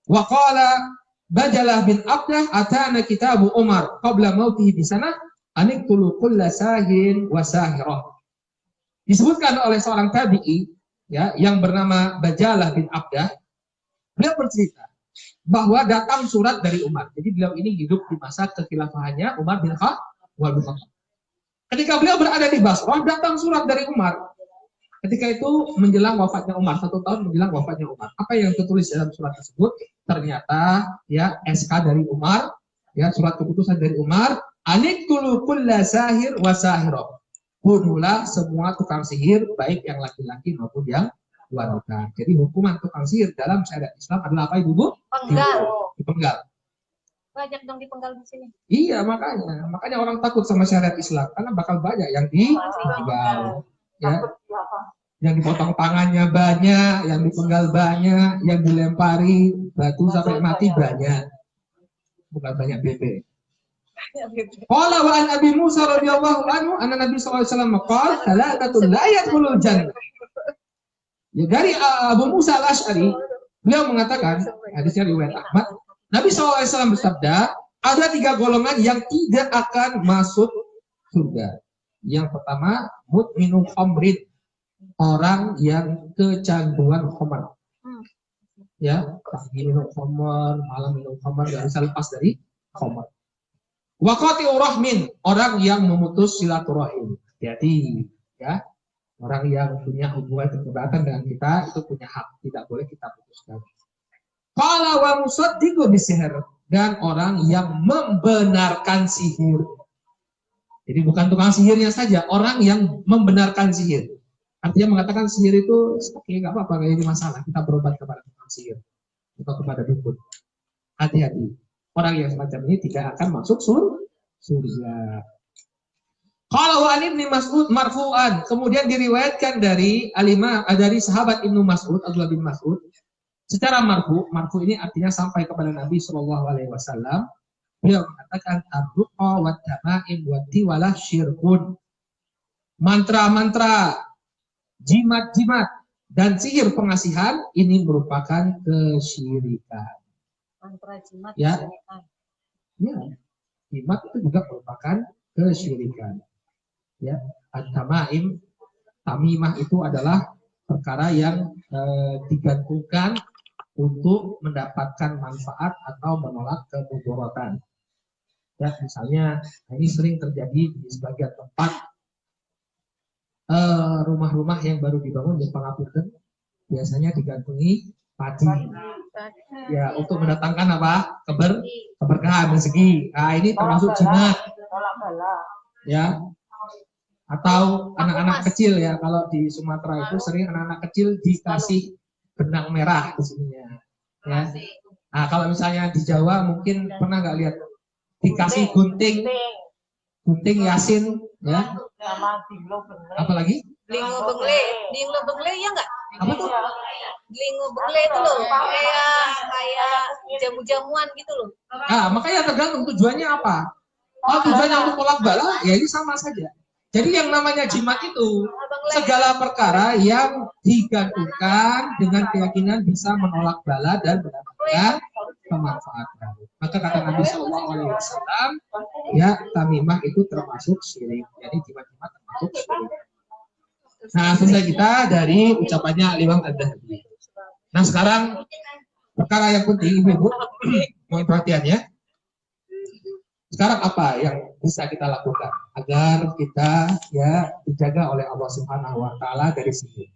Wa qala Bajalah bin Abdah atana kitabu Umar qabla mautihi di sana aniqtulu kulla sahin wa sahirah. Disebutkan oleh seorang tabi'i ya yang bernama Bajalah bin Abdah. Beliau bercerita bahwa datang surat dari Umar. Jadi beliau ini hidup di masa kekhilafahannya Umar bin Khattab. Ketika beliau berada di Basrah, datang surat dari Umar. Ketika itu menjelang wafatnya Umar, 1 tahun menjelang wafatnya Umar. Apa yang tertulis dalam surat tersebut? Ternyata ya SK dari Umar, ya surat keputusan dari Umar, aniqtulu kulla sahir wa sahirah. Bunuhlah semua tukang sihir, baik yang laki-laki maupun yang wanita. Jadi hukuman tukang sihir dalam syariat Islam adalah apa Ibu? Dipenggal. Banyak dong dipenggal di sini. Iya, makanya orang takut sama syariat Islam karena bakal banyak yang dipenggal. Ya. Yang dipotong tangannya banyak, yang dipenggal banyak, yang dilempari batu sampai mati banyak. Bukan banyak bebek. Qala wa an Abi Musa radhiyallahu anhu anna Nabi sallallahu alaihi wasallam qala thalathatun la yadkhulul jannah. Ya, dari Abu Musa al-Asy'ari beliau mengatakan, hadisnya riwayat Ahmad, Nabi SAW bersabda, ada 3 golongan yang tidak akan masuk surga. Yang pertama, mudminul khamrin, orang yang kecanduan khamr. Ya, pagi minum khamr, malam minum khamr, nggak bisa lepas dari khamr. Wa qati'ur rahmin, orang yang memutus silaturahim. Jadi, ya, orang yang punya hubungan kekerabatan dengan kita itu punya hak, tidak boleh kita putuskan. Qala wa musaddiqu bisihir, dan orang yang membenarkan sihir. Jadi bukan tukang sihirnya saja, orang yang membenarkan sihir. Artinya mengatakan sihir itu oke, nggak apa-apa, nggak jadi masalah. Kita berobat kepada tukang sihir atau kepada dukun. Hati-hati. Orang yang semacam ini tidak akan masuk surga. Kalau an Ibnu Mas'ud marfu'an, kemudian diriwayatkan dari sahabat Ibnu Mas'ud, Abdullah bin Mas'ud, secara marfu ini artinya sampai kepada Nabi Shallallahu Alaihi Wasallam. Beliau mengatakan ar-ruqa wa tama'im wa tiwalah syirkun. Mantra-mantra, jimat-jimat, dan sihir pengasihan ini merupakan kesyirikan. Mantra jimat. Ya, jimat itu juga merupakan kesyirikan. Ya, at-tama'im, tamimah itu adalah perkara yang digantungkan untuk mendapatkan manfaat atau menolak kemudorotan. Ya, misalnya ini sering terjadi di sebagian tempat rumah-rumah yang baru dibangun di Pangapunten, biasanya digantungi padi. Ya, untuk mendatangkan apa? Keberkahan, rezeki. Nah, ini termasuk jimat. Ya. Atau anak-anak kecil ya, kalau di Sumatera itu sering anak-anak kecil dikasih benang merah di sininya. Ya. Nah, kalau misalnya di Jawa mungkin pernah nggak lihat dikasih gunting yasin, ya. Apa lagi? Lingo bengle ya nggak? Apa tuh? Lingo bengle itu loh, kayak jamu-jamuan gitu loh. Nah, makanya tergantung tujuannya apa. Kalau tujuannya untuk tolak bala, ya ini sama saja. Jadi yang namanya jimat itu segala perkara yang digantungkan dengan keyakinan bisa menolak bala dan mendapatkan kemanfaatan. Maka kata Nabi Shallallahu Alaihi Wasallam, ya tamimah itu termasuk syirik. Jadi jimat-jimat termasuk syirik. Nah, selesai kita dari ucapannya Imam Ad-Dahabi. Nah, sekarang perkara yang penting, ibu-ibu, mohon perhatiannya. Sekarang apa yang bisa kita lakukan agar kita ya dijaga oleh Allah Subhanahu Wa Taala dari sini?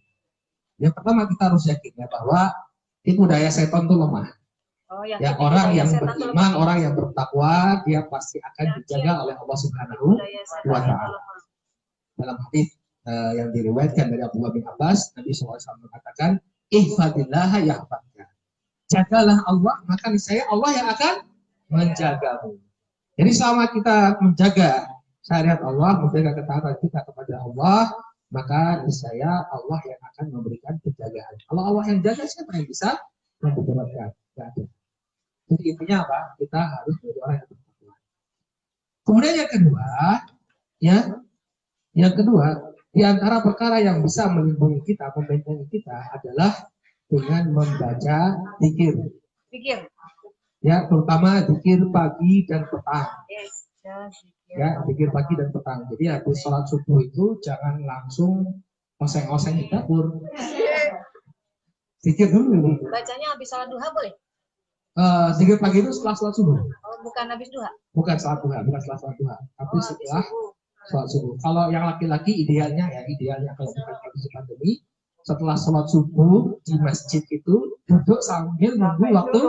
Yang pertama kita harus yakin ya bahwa tipu daya setan itu lemah. Ya, orang yang beriman, orang yang bertakwa, dia pasti akan dijaga oleh Allah Subhanahu Wa Taala. Dalam hadis yang diriwayatkan dari Abdullah bin Abbas, Nabi SAW mengatakan, "Ihfadillah yahfadka." Jagalah Allah, maka niscaya Allah yang akan menjagamu. Jadi selama kita menjaga syariat Allah, menjaga ketaatan kita kepada Allah, maka niscaya Allah yang akan memberikan penjagaan. Kalau Allah yang jaga, siapa yang bisa memberatkan? Tidak ada. Jadi intinya apa? Kita harus menjadi orang yang bertakwa. Kemudian yang kedua, di antara perkara yang bisa melindungi kita, membentengi kita adalah dengan membaca zikir. Ya, terutama zikir pagi dan petang. Ya, zikir pagi dan petang. Jadi habis sholat subuh itu jangan langsung oseng-oseng di dapur. Zikir dulu. Bacanya habis sholat duha boleh? Zikir pagi itu setelah sholat subuh. Oh, bukan habis duha? Bukan setelah sholat duha, tapi setelah sholat subuh. Kalau yang laki-laki idealnya kalau bukan kondisi pandemi, setelah sholat subuh di masjid itu duduk sambil nunggu waktu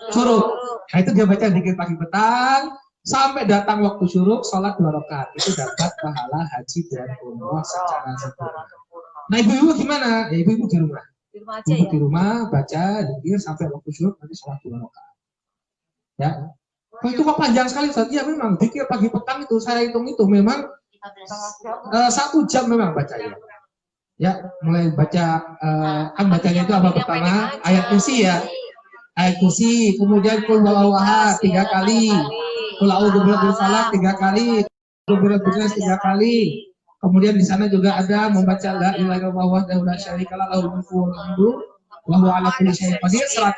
syuruk. Nah, itu dia baca zikir pagi petang sampai datang waktu syuruk, sholat 2 rakaat. Itu dapat pahala haji dan umrah secara sempurna. Nah, ibu-ibu gimana? Ya, ibu-ibu di rumah. Aja, di rumah baca zikir sampai waktu syuruk, nanti sholat 2 rakaat. Ya. Oh, itu kok panjang sekali Ustaz? Ya memang zikir pagi petang itu saya hitung itu memang 1 jam memang bacanya. Ya, mulai baca kan bacanya itu apa pertama? Ayat kursi ya. Ayat kursi, kemudian qul huwallahu ahad 3 kali. Qul a'udzu birabbil falaq 3 kali. Qul birabbil nas 3 kali. Kemudian di sana juga ada membaca la ilaha illallah wahdahu la syarikalah lahul mulku wa lahul hamdu wa huwa 'ala kulli syai'in qadir 100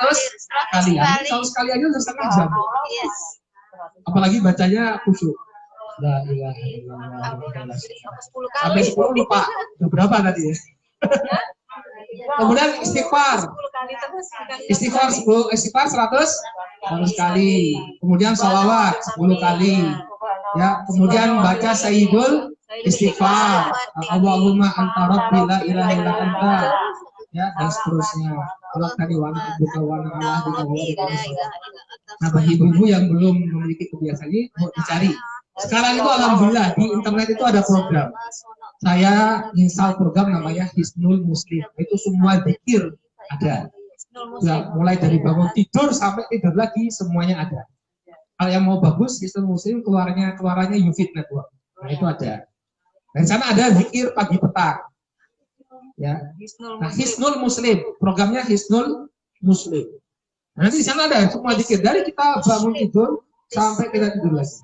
kali. Kalau sekali aja udah 1/2 jam. Apalagi bacanya khusyuk. La ilaha illallah. Sampai 10 lupa. Berapa tadi ya? Kemudian istighfar. Istighfar 100 kali. Kemudian sholawat 10 kali. Ya, kemudian baca sayyidul istighfar. Allahumma anta rabbi la ilaha illa anta. Ya, dan seterusnya. kalau tadi warna buka warna Allah buka warna. La ilaha illallah. Nah bagi ibu-ibu yang belum memiliki kebiasaan ini mau dicari. Sekarang itu alhamdulillah di internet itu ada program. Saya install program namanya Hisnul Muslim. Itu semua zikir ada. Ya, mulai dari bangun tidur sampai tidur lagi semuanya ada. Kalau yang mau bagus Hisnul Muslim keluarnya Yufid Network. Nah itu ada. Dan sana ada zikir pagi petang. Ya. Nah, Hisnul Muslim, programnya Hisnul Muslim. Nanti di sana ada semua zikir dari kita bangun tidur sampai kita tidur lagi.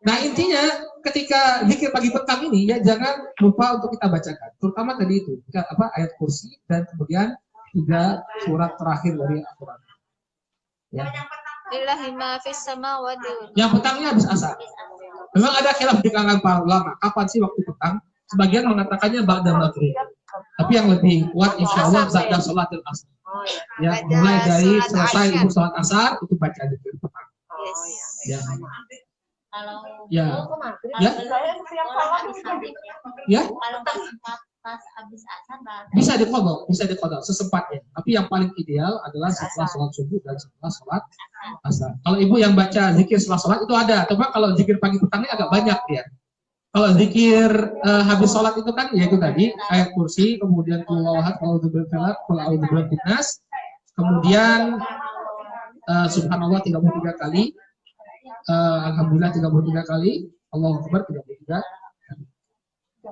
Nah, intinya ketika zikir pagi petang ini ya jangan lupa untuk kita bacakan. Terutama tadi itu, ayat kursi dan kemudian 3 surat terakhir dari Al-Qur'an. Ya. Lillahi ma fis samawati. Yang petangnya habis asar. Memang ada khilaf di kalangan para ulama, kapan sih waktu petang? Sebagian mengatakannya ba'da maghrib. Tapi yang lebih kuat insya Allah ba'da sholatil asar. Ya, mulai dari selesai ibu sholat asar itu baca zikir petang. Ya. Kalau Ya. ya, Ya, kalau pas habis asar bisa dikodok sesempatnya. Tapi yang paling ideal adalah setelah sholat subuh dan setelah sholat asar. Kalau ibu yang baca zikir setelah sholat itu ada. Coba kalau zikir pagi petangnya agak banyak ya. Kalau zikir habis sholat itu kan yaitu tadi ayat kursi, kemudian qul huwallahu ahad, qul a'udzu birabbin nas, kemudian subhanallah 33 kali, alhamdulillah 33 kali, Allahu akbar 33.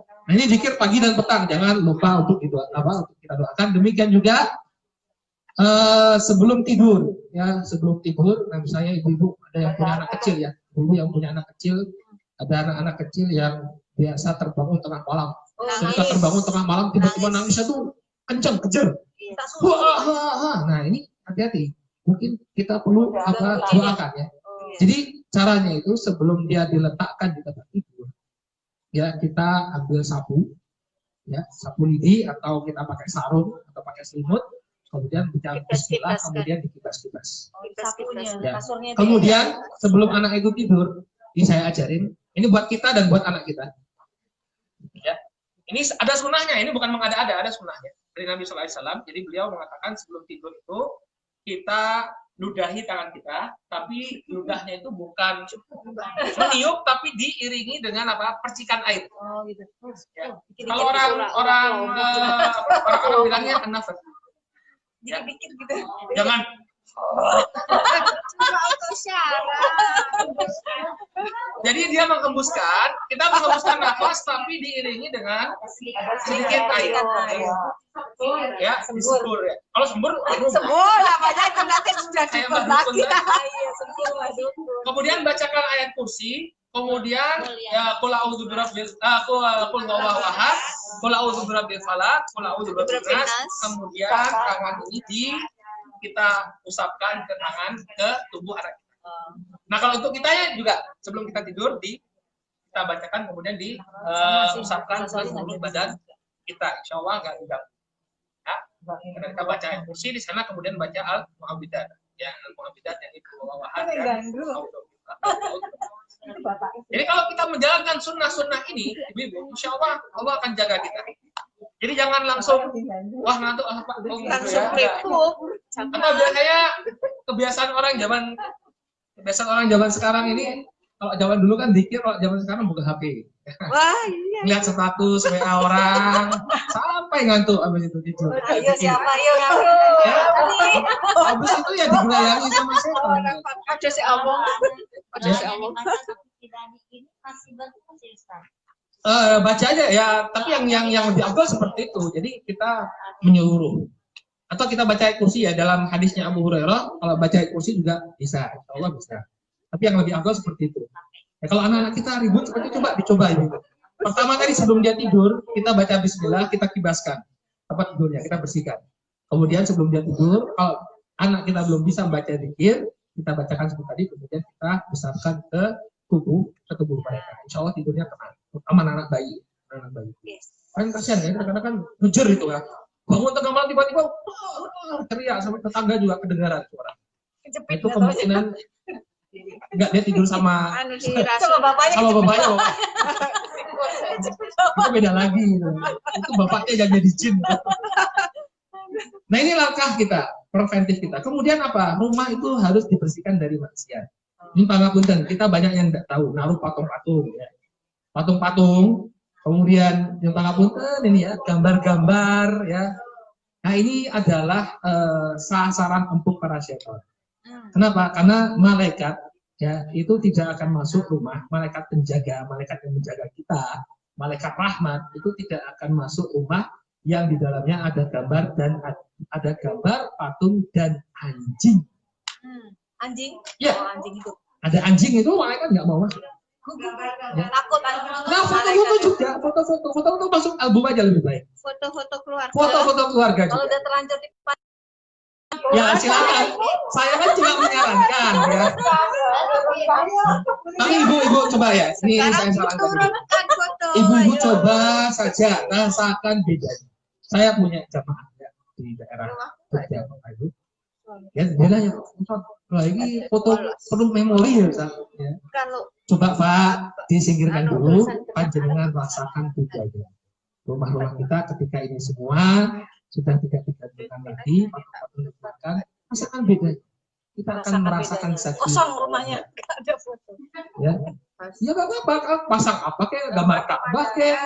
Nah, ini zikir pagi dan petang, jangan lupa untuk untuk kita doakan. Demikian juga sebelum tidur, ya sebelum tidur. Nah, misalnya ibu-ibu ada yang punya anak kecil ya, ibu yang punya anak kecil, ada anak-anak kecil yang biasa terbangun tengah malam. Ketika terbangun tengah malam tiba-tiba nangisnya tuh kenceng, kejer. Nah ini hati-hati, mungkin kita perlu doakan ya. Jadi caranya itu sebelum dia diletakkan di tempat tidur, ya kita ambil sapu, ya sapu lidi atau kita pakai sarung atau pakai selimut, kemudian kita bismillah, kemudian dikibas-kibas. Ya. Kemudian sebelum anak itu tidur, ini saya ajarin, ini buat kita dan buat anak kita. Ya. Ini ada sunnahnya, ini bukan mengada-ada, ada sunnahnya dari Nabi SAW. Jadi beliau mengatakan sebelum tidur itu kita ludahi tangan kita, tapi ludahnya itu bukan meniup, tapi diiringi dengan percikan air. Oh gitu. Ya. Kalau orang bilangnya an-nafas. Ya. Dikit gitu. Jangan. Jadi dia menghembuskan, kita menghembuskan nafas, tapi diiringi dengan sedikit air. Ya, sembur ya. Kalau sembur Namanya itu nanti sudah sembur lagi. Kemudian bacakan ayat kursi, kemudian ya qul a'udzu birabbil qul huwallahu ahad, qul a'udzu birabbil falaq, qul a'udzu birabbin nas. Kemudian tangan ini kita usapkan ke tangan ke tubuh anak kita. Nah kalau untuk kita ya juga sebelum kita tidur kita bacakan kemudian usapkan ke seluruh badan kita, insya Allah nggak diganggu. Ya, kita baca ayat kursi di sana kemudian baca al-mu'awwidzat. Ya, al-mu'awwidzat yang itu wawahan dan jadi kalau kita menjalankan sunnah-sunnah ini, ibu, insya Allah Allah akan jaga kita. Jadi jangan langsung wah ngantuk langsung ripuh. Atau biasanya kebiasaan orang zaman sekarang ini, kalau zaman dulu kan zikir, kalau zaman sekarang buka HP. Wah, iya. Lihat status WA orang sampai ngantuk abis itu tidur. Ayo siapa ayo ngaku. Ya, abis itu ya digelayangi sama setan. Ada si Abang. Ada si Abang. ini masih bagus Ustaz. Baca aja ya, tapi yang lebih afdal seperti itu. Jadi kita menyeluruh. Atau kita baca ayat kursi ya, dalam hadisnya Abu Hurairah, kalau baca ayat kursi juga bisa, insya Allah bisa. Tapi yang lebih afdal seperti itu. Ya, kalau anak-anak kita ribut seperti itu, dicoba ini. Pertama kali sebelum dia tidur, kita baca bismillah, kita kibaskan tempat tidurnya, kita bersihkan. Kemudian sebelum dia tidur, kalau anak kita belum bisa membaca zikir, kita bacakan seperti tadi, kemudian kita besarkan ke tubuh mereka. Insya Allah tidurnya tenang. Terutama anak bayi. Kan kasihan ya, kadang-kadang kan ngejer itu ya. Bangun tengah malam tiba-tiba teriak sampai tetangga juga kedengaran suara. Itu kemungkinan enggak dia tidur sama bapaknya. Itu beda lagi. Itu bapaknya jadi jin. Nah ini langkah kita. preventif kita. Kemudian apa? Rumah itu harus dibersihkan dari maksiat. Ini pangapunten, kita banyak yang tidak tahu naruh patung-patung, ya. Patung-patung, kemudian yang pangapunten ini ya gambar-gambar, ya. Nah ini adalah sasaran empuk para syaitan. Kenapa? Karena malaikat ya itu tidak akan masuk rumah, malaikat penjaga, malaikat yang menjaga kita, malaikat rahmat itu tidak akan masuk rumah yang di dalamnya ada gambar dan ada gambar patung dan anjing. Anjing? Ya. Oh, anjing itu. Ada anjing itu malaikat nggak mau masuk. Ya. Takut. Nah foto-foto juga, foto-foto masuk album aja lebih baik. Foto-foto keluarga. Foto-foto keluarga Kalau juga. udah terlanjur di Ya silakan. Saya kan cuma menyarankan ya. Tapi ibu coba ya. Ini saya sarankan. turunkan foto. Ibu-ibu ayo. coba saja rasakan bedanya. Saya punya jamaah ya, di daerah Jogja, Bapak Ibu. Ya bedanya. Wah ini foto penuh memori ya, Ustaz. Ya. Kalau Coba Pak disingkirkan dulu, panjenengan rasakan bedanya. Rumah-rumah kita ketika ini semua sudah tidak digantungkan lagi, patung-patung digunakan, rasakan beda. Kita akan merasakan saja. kosong rumahnya, nggak ada foto. Ya, ya nggak apa-apa, pasang apa kayak gambar Ka'bah kayak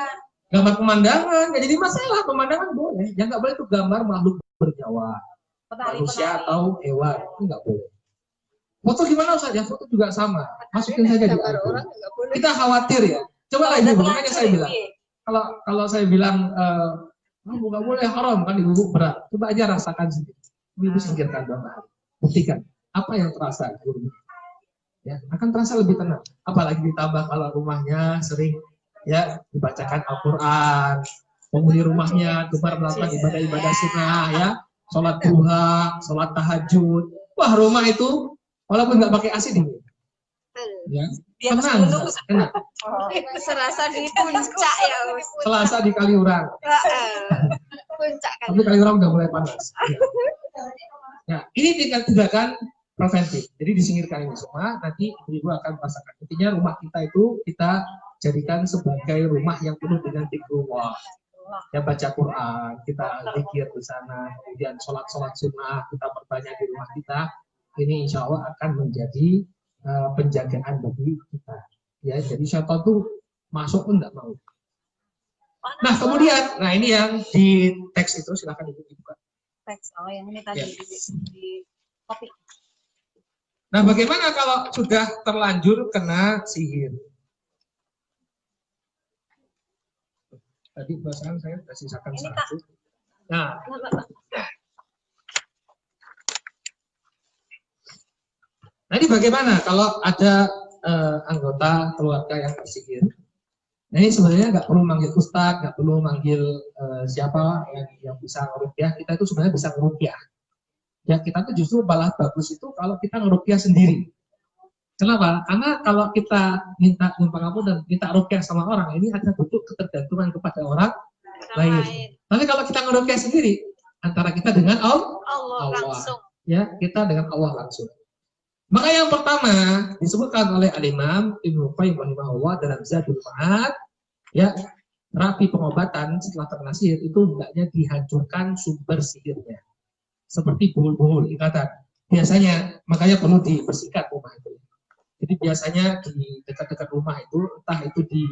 gambar pemandangan, nggak jadi masalah. Pemandangan boleh, yang nggak boleh itu gambar makhluk bernyawa, manusia atau hewan, itu nggak boleh. Foto gimana saja, foto juga sama, masukin saja di album. Kita khawatir ya. Coba lah ibu, makanya saya bilang. Kalau saya bilang nggak boleh haram kan ibu berat. Coba aja rasakan sendiri. Ibu singkirkan gambar. Buktikan apa yang terasa di rumah. Ya, akan terasa lebih tenang. Apalagi ditambah kalau rumahnya sering ya dibacakan Al-Qur'an. Penghuni rumahnya gemar melakukan ibadah-ibadah sunnah ya, sholat duha, sholat tahajud. Wah, rumah itu walaupun nggak pakai AC dingin. Ya, tenang, enak. Serasa di puncak ya. Selasa di Kaliurang. Puncak kan. Tapi Kaliurang udah mulai panas. Ya, ini tindakan preventif. Jadi disingkirkan ini semua, nanti ibu akan merasakan. Intinya rumah kita itu kita jadikan sebagai rumah yang penuh dengan zikrullah. Ya baca Quran, kita zikir di sana, kemudian sholat sunnah kita perbanyak di rumah kita. Ini insya Allah akan menjadi penjagaan bagi kita. Ya, jadi syaitan tuh masuk pun nggak mau. Nah kemudian, nah ini yang di teks itu silakan ibu dibuka. Teks, oh yang ini tadi di topik. Nah bagaimana kalau sudah terlanjur kena sihir? Tadi bahasan saya sudah sisakan Ini, satu. Nah, jadi bagaimana kalau ada anggota keluarga yang tersihir? Nah ini sebenarnya nggak perlu manggil ustadz, nggak perlu manggil siapa yang bisa ngeruqyah. Kita itu sebenarnya bisa ngeruqyah. Ya kita tuh justru malah bagus itu kalau kita ngeruqyah sendiri. Kenapa? Karena kalau kita minta numpang ampun dan minta ruqyah sama orang, ini ada bentuk ketergantungan kepada orang lain. Tapi kalau kita ngeruqyah sendiri, antara kita dengan Allah langsung. Ya, kita dengan Allah langsung. Maka yang pertama disebutkan oleh Al-Imam Ibnu Qayyim rahimahullah dalam Zadul Ma'ad, ya, terapi pengobatan setelah terkena sihir itu hendaknya dihancurkan sumber sihirnya. Seperti buhul-buhul ikatan. Biasanya makanya perlu dibersihkan rumah itu. Jadi biasanya di dekat-dekat rumah itu, entah itu di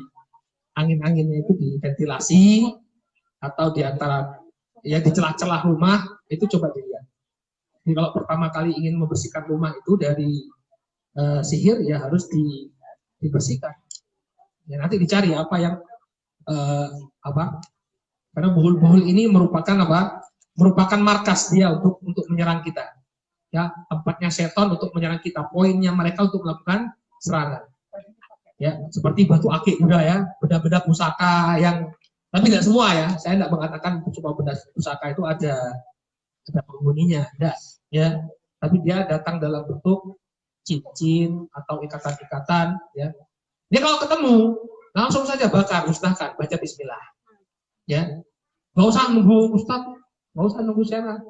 angin-anginnya itu diventilasi atau di antara ya di celah-celah rumah itu coba dilihat. Jadi kalau pertama kali ingin membersihkan rumah itu dari sihir ya harus dibersihkan. Ya nanti dicari apa yang karena buhul-buhul ini merupakan merupakan markas dia untuk menyerang kita. Ya, tempatnya setan untuk menyerang kita, poinnya mereka untuk melakukan serangan. Ya, seperti batu akik juga ya, benda-benda pusaka yang, tapi tidak semua ya, saya tidak mengatakan cuma benda pusaka itu ada penghuninya, tidak, ya, tapi dia datang dalam bentuk cincin atau ikatan-ikatan, ya. Dia kalau ketemu langsung saja bakar, musnahkan, baca Bismillah, ya, nggak usah nunggu Ustaz, nggak usah nunggu saya,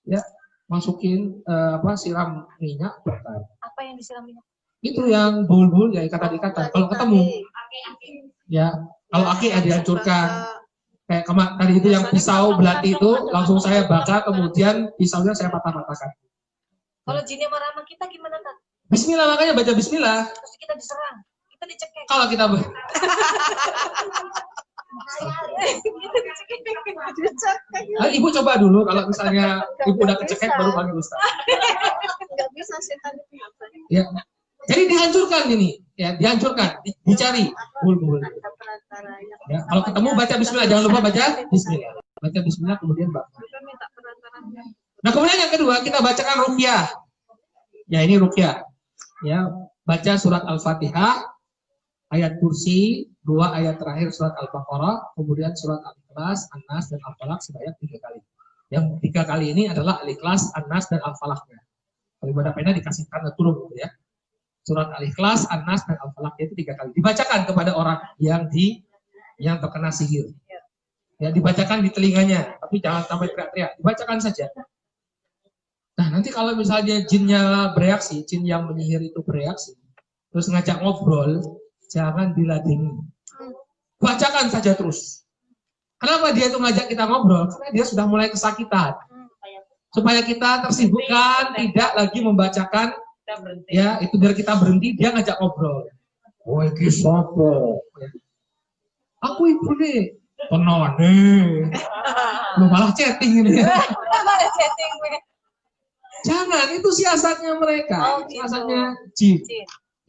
ya. Masukin siram minyak bakar. Apa yang disiram minyak? Itu yang bul-bul ya ikatan-ikatan. Kalau ketemu, ya kalau aki ya dihancurkan, Kayak tadi itu yang pisau belati itu langsung saya bakar, kemudian pisaunya saya patah-patahkan. Kalau jinnya marah sama kita gimana, Tat? Bismillah, makanya baca bismillah. Terus kita diserang, kita dicekek. Kalau kita Ibu coba dulu, kalau misalnya ibu udah kecekek baru panggil Ustaz. Nggak bisa setan itu. Ya. Jadi dihancurkan ini, ya dihancurkan, dicari. Ya, kalau ketemu baca bismillah, jangan lupa baca bismillah. Baca bismillah kemudian bakar. Nah, kemudian yang kedua kita bacakan ruqyah. Ya, ini ruqyah. Ya, baca surat Al-Fatihah, ayat kursi, 2 ayat terakhir surat Al-Baqarah, kemudian surat Al-Ikhlas, An-Nas dan Al-Falaq sebanyak 3 kali. Yang 3 kali ini adalah Al-Ikhlas, An-Nas dan Al-Falaqnya. Kalau ibadah pena dikasih tanda turun gitu ya. Surat Al-Ikhlas, An-Nas dan Al-Falaq itu 3 kali. Dibacakan kepada orang yang terkena sihir. Ya, dibacakan di telinganya, tapi jangan sampai teriak-teriak. Dibacakan saja. Nah, nanti kalau misalnya jinnya bereaksi, jin yang menyihir itu bereaksi, terus ngajak ngobrol, jangan diladeni. Bacakan saja terus. Kenapa dia itu ngajak kita ngobrol? Karena dia sudah mulai kesakitan. Supaya kita tersibukkan, tidak lagi membacakan, ya itu biar kita berhenti, dia ngajak ngobrol. Oh, iki sopo? Aku ibu nih. Tenang nih. Lu malah chatting ini. Malah chatting. Jangan, itu siasatnya mereka, Oh, gitu. siasatnya jin.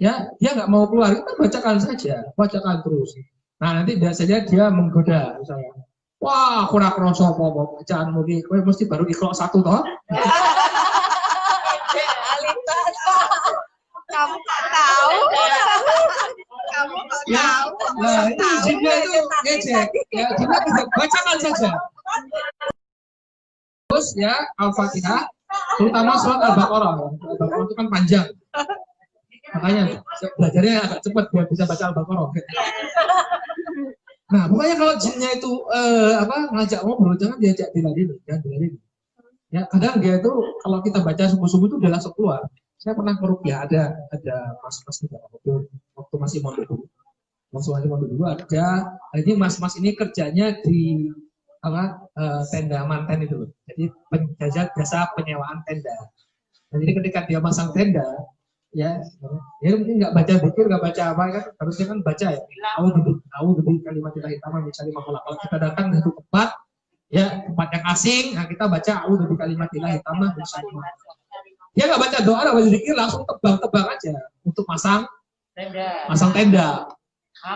Ya, dia nggak mau keluar, kita bacakan saja, bacakan terus. Nah, nanti biasanya dia menggoda, misalnya. Wah, aku nak kerasa apa-apa bacaan mungkin, kowe mesti baru ikhlas 1 toh. Alita, kamu kok tahu? Kamu kok Ya, tahu? nah ini jinnya itu ngecek, ya, jinnya bacakan saja. Terus ya, Al-Fatihah, terutama surat Al-Baqarah. Al-Baqarah itu kan panjang. Makanya belajarnya agak cepat biar bisa baca Al-Baqarah. Nah, pokoknya kalau jinnya itu ngajak ngobrol, jangan diajak diladeni, jangan diladeni. Ya, kadang dia itu kalau kita baca subuh-subuh itu dia langsung keluar. Saya pernah meruqyah ada mas-mas di dalam waktu masih mondok dulu. Masih mondok dulu ada, ini mas-mas ini kerjanya di tenda manten itu loh. Jadi jasa penyewaan tenda. Nah, jadi ketika dia pasang tenda, ya, dia mungkin nggak baca zikir, nggak baca apa kan, harusnya kan baca ya. Tahu gede kalimat kita hitam misalnya makola. Kalau kita datang ke tempat, ya tempat yang asing, nah kita baca gede kalimat kita hitam misalnya. Dia nggak baca doa, nggak baca zikir, langsung tebang-tebang aja untuk masang tenda.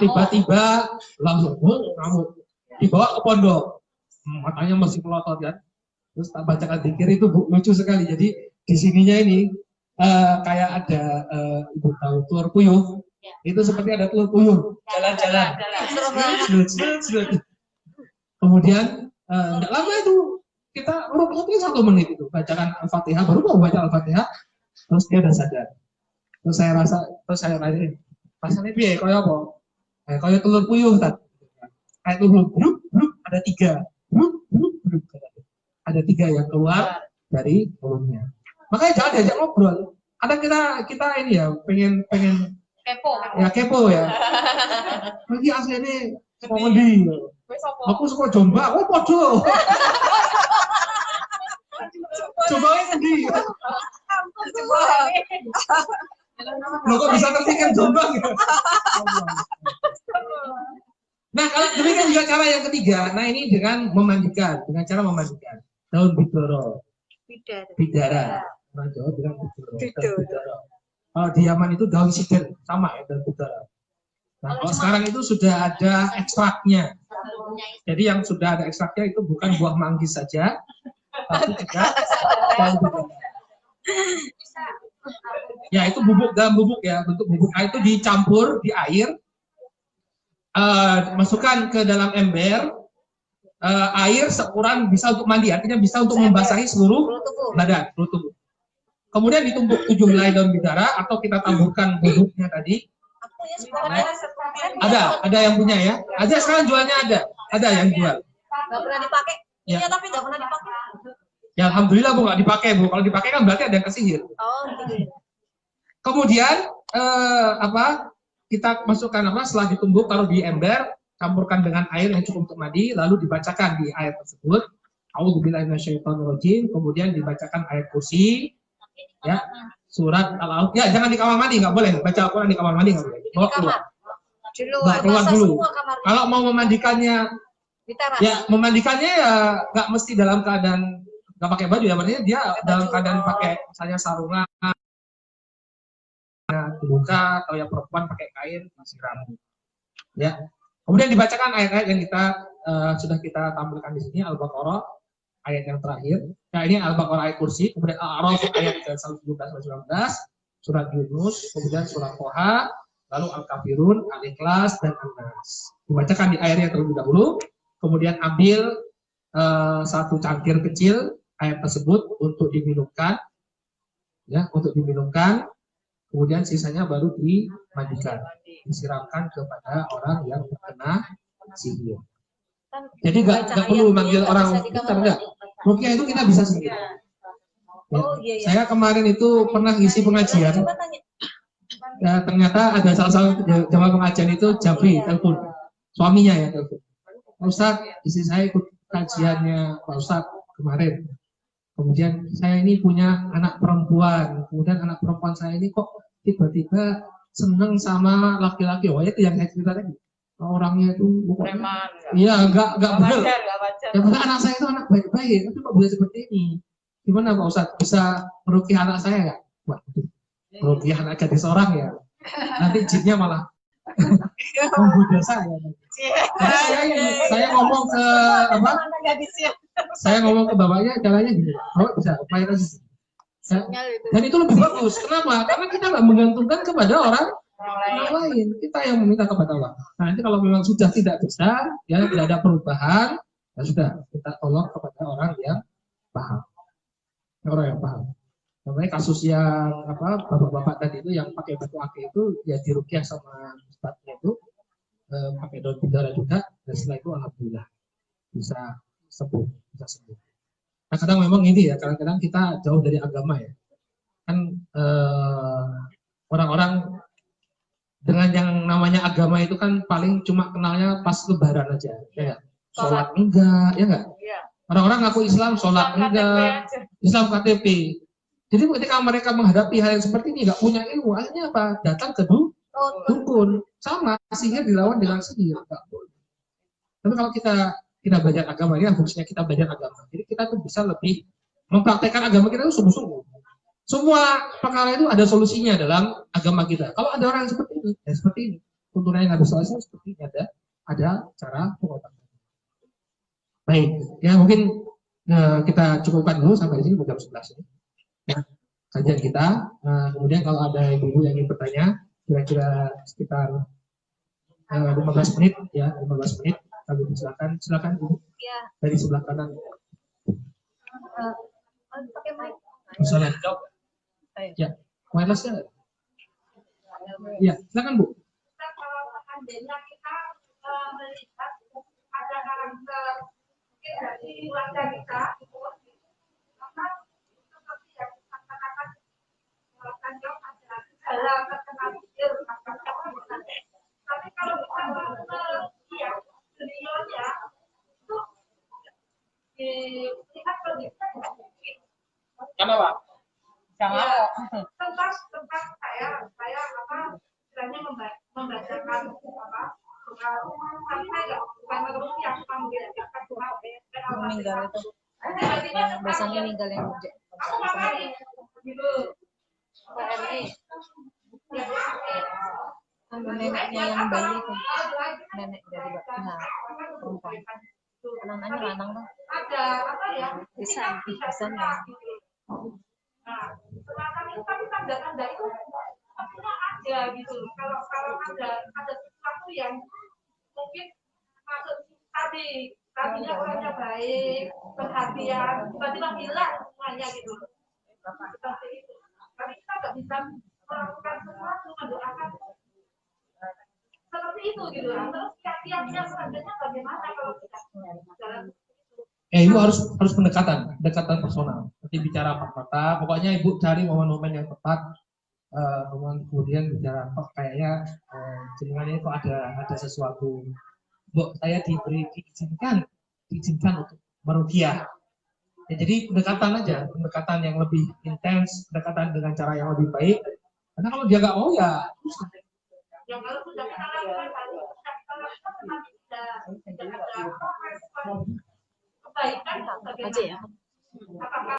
Tiba-tiba langsung ngamuk, dibawa ke pondok. Matanya masih melotot kan, terus tak bacakan zikir itu lucu sekali. Jadi di sininya ini kayak ada ibu tahu telur puyuh, itu seperti ada telur puyuh jalan-jalan. Kemudian tidak lama itu kita ruqyah 1 menit itu bacakan Al-Fatihah, baru mau baca Al-Fatihah, terus dia udah sadar. Terus saya tanya, rasanya piye kayak apa? Kayak telur puyuh tadi. Kayak telur bruk ada 3. Ada 3 yang keluar dari mulutnya. Makanya jangan diajak ngobrol. Kadang kita ini ya pengen kepo ya. Lagi aslinya mau ngendi. Aku suka Jombang, oh podo. Coba ngendi. Lo kok bisa terpikir Jombang ya? Nah, kalau demikian juga cara yang ketiga. Nah, ini dengan memandikan, dengan cara memandikan daun bidara. Orang Jawa bilang bidara. Kalau di Yaman itu daun sidr, sama ya daun bidara. Nah, kalau sekarang itu sudah ada ekstraknya. Jadi yang sudah ada ekstraknya itu bukan buah manggis saja, tapi juga daun bidara. Ya, itu dalam bubuk ya, bentuk bubuk. Nah, itu dicampur di air. Masukkan ke dalam ember, air seukuran bisa untuk mandi, artinya bisa untuk membasahi seluruh badan, seluruh tubuh. Kemudian ditumbuk 7 helai daun bidara atau kita taburkan bubuknya tadi. Ada yang punya ya. Ada sekarang jualnya ada yang jual. Nggak pernah dipakai. Ya. Iya, tapi nggak pernah dipakai. Ya alhamdulillah Bu, nggak dipakai Bu. Kalau dipakai kan berarti ada yang kesihir. Oh, gitu. Kemudian kita masukkan setelah ditumbuk taruh di ember, campurkan dengan air yang cukup untuk mandi, lalu dibacakan di air tersebut. A'udzubillahi minasyaitonirrajim, kemudian dibacakan ayat kursi, ya, surat Al-A'raf. Ya, jangan di kamar mandi, nggak boleh. Baca Al-Quran di kamar mandi nggak boleh. Di Bawa kamar. keluar. Di Bawa luar. keluar Basah dulu. semua kamarnya. Kalau mau memandikannya, Di teras. ya memandikannya ya nggak mesti dalam keadaan nggak pakai baju ya, maksudnya dia dalam keadaan pakai misalnya sarungan, dibuka, atau yang perempuan pakai kain disiram. Ya. Kemudian dibacakan ayat-ayat yang sudah kita tampilkan di sini, Al-Baqarah ayat yang terakhir. Nah, ini Al-Baqarah ayat kursi, kemudian Al-A'raf ayat 117-119, surat Yunus, kemudian surat Toha, lalu Al-Kafirun, Al-Ikhlas, dan An-Nas. Dibacakan di ayatnya terlebih dahulu, kemudian ambil satu cangkir kecil ayat tersebut untuk diminumkan, ya, untuk diminumkan, kemudian sisanya baru dimandikan, disiramkan kepada orang yang terkena sihir. Kan Jadi nggak perlu manggil orang pintar, enggak. Ruqyah itu kita bisa sendiri. Ya. Oh iya iya. Saya kemarin itu pernah ngisi pengajian. Coba tanya. Ya, ternyata ada salah satu jamaah pengajian itu Jabri telepon, suaminya ya telepon. Pak Ustadz, istri saya ikut kajiannya Pak Ustadz kemarin. Kemudian saya ini punya anak perempuan. Kemudian anak perempuan saya ini kok tiba-tiba seneng sama laki-laki. Oh itu yang saya cerita tadi. Orangnya itu Preman. iya enggak betul. Wajar. Ya anak saya itu anak baik-baik, tapi kok bisa seperti ini? Gimana Pak Ustadz? Bisa meruqyah anak saya nggak? Waduh, meruqyah anak gadis seorang ya. Nanti jinnya malah menggoda saya. Jadi saya ngomong ke apa? Saya ngomong ke bapaknya, caranya gini. Bapak bisa upaya aja. Dan itu lebih bagus. Kenapa? Karena kita nggak menggantungkan kepada orang lain, kita yang meminta kepada Allah. Nah, nanti kalau memang sudah tidak bisa, ya tidak ada perubahan, ya sudah kita tolong kepada orang yang paham. Orang yang paham. Namanya kasus yang apa bapak-bapak tadi itu yang pakai batu akik itu ya diruqyah sama ustadznya itu pakai daun bidara juga, dan setelah itu alhamdulillah bisa sembuh. Nah, kadang memang ini ya, kadang-kadang kita jauh dari agama ya. Kan orang-orang dengan yang namanya agama itu kan paling cuma kenalnya pas lebaran aja, ya nggak? Sholat enggak, ya nggak? Orang-orang ngaku Islam, sholat enggak, Islam KTP. Jadi ketika mereka menghadapi hal yang seperti ini, nggak punya ilmu, akhirnya apa? Datang ke dukun, sama sihir dilawan dengan sihir, nggak boleh. Tapi kalau kita belajar agama, ini fungsinya kita belajar agama. Jadi kita tuh bisa lebih mempraktekkan agama kita itu sungguh-sungguh. Semua perkara itu ada solusinya dalam agama kita. Kalau ada orang yang seperti ini, ya seperti ini. Tuntunannya nggak bisa selesai, seperti ini ada cara pengobatan. Baik, ya mungkin kita cukupkan dulu sampai di sini jam 11 ini. Ya, kajian kita. Kemudian kalau ada ibu yang ingin bertanya, kira-kira sekitar 15 menit, ya 15 menit. Kami silakan ibu. Ya. Dari sebelah kanan. Pakai mic. Misalnya. Ya, wirelessnya. Ya, silakan Bu. Kalau seandainya kita melihat ada karakter mungkin dari keluarga kita, maka seperti yang katakan Tanjung ada gejala terkena sihir, tapi kalau kita melihat seniornya itu dilihat berbeda tidak mungkin. Kenapa? Ya, tentang saya apa istilahnya membacakan apa tapi saya bukan mengerti yang mengerjakan Meninggal itu. Biasanya meninggal yang aku makanya gitu ini. Neneknya yang bayi itu. Nenek dari Mbak perempuan. Anaknya lanang tuh. ada apa ya Bisa ya. nah semacam itu tapi tanda-tanda itu semua ada gitu kalau ada sesuatu yang mungkin masuk tadinya orangnya baik perhatian tiba-tiba hilang semuanya gitu seperti itu tapi kita nggak bisa melakukan sesuatu mendoakan seperti itu gitu terus kiat-kiatnya selanjutnya bagaimana kalau kita jalan Itu harus pendekatan personal. Nanti bicara empat-mata, pokoknya ibu cari momen-momen yang tepat. Kemudian bicara kok kayaknya jenengan ini kok ada sesuatu Bu, saya diizinkan untuk meruqyah. Ya, jadi pendekatan aja, pendekatan yang lebih intens, pendekatan dengan cara yang lebih baik. Karena kalau dia nggak mau ya, yang kalau sudah kita lakukan tadi, kalau kita tidak ada kebaikan aja ya. apakah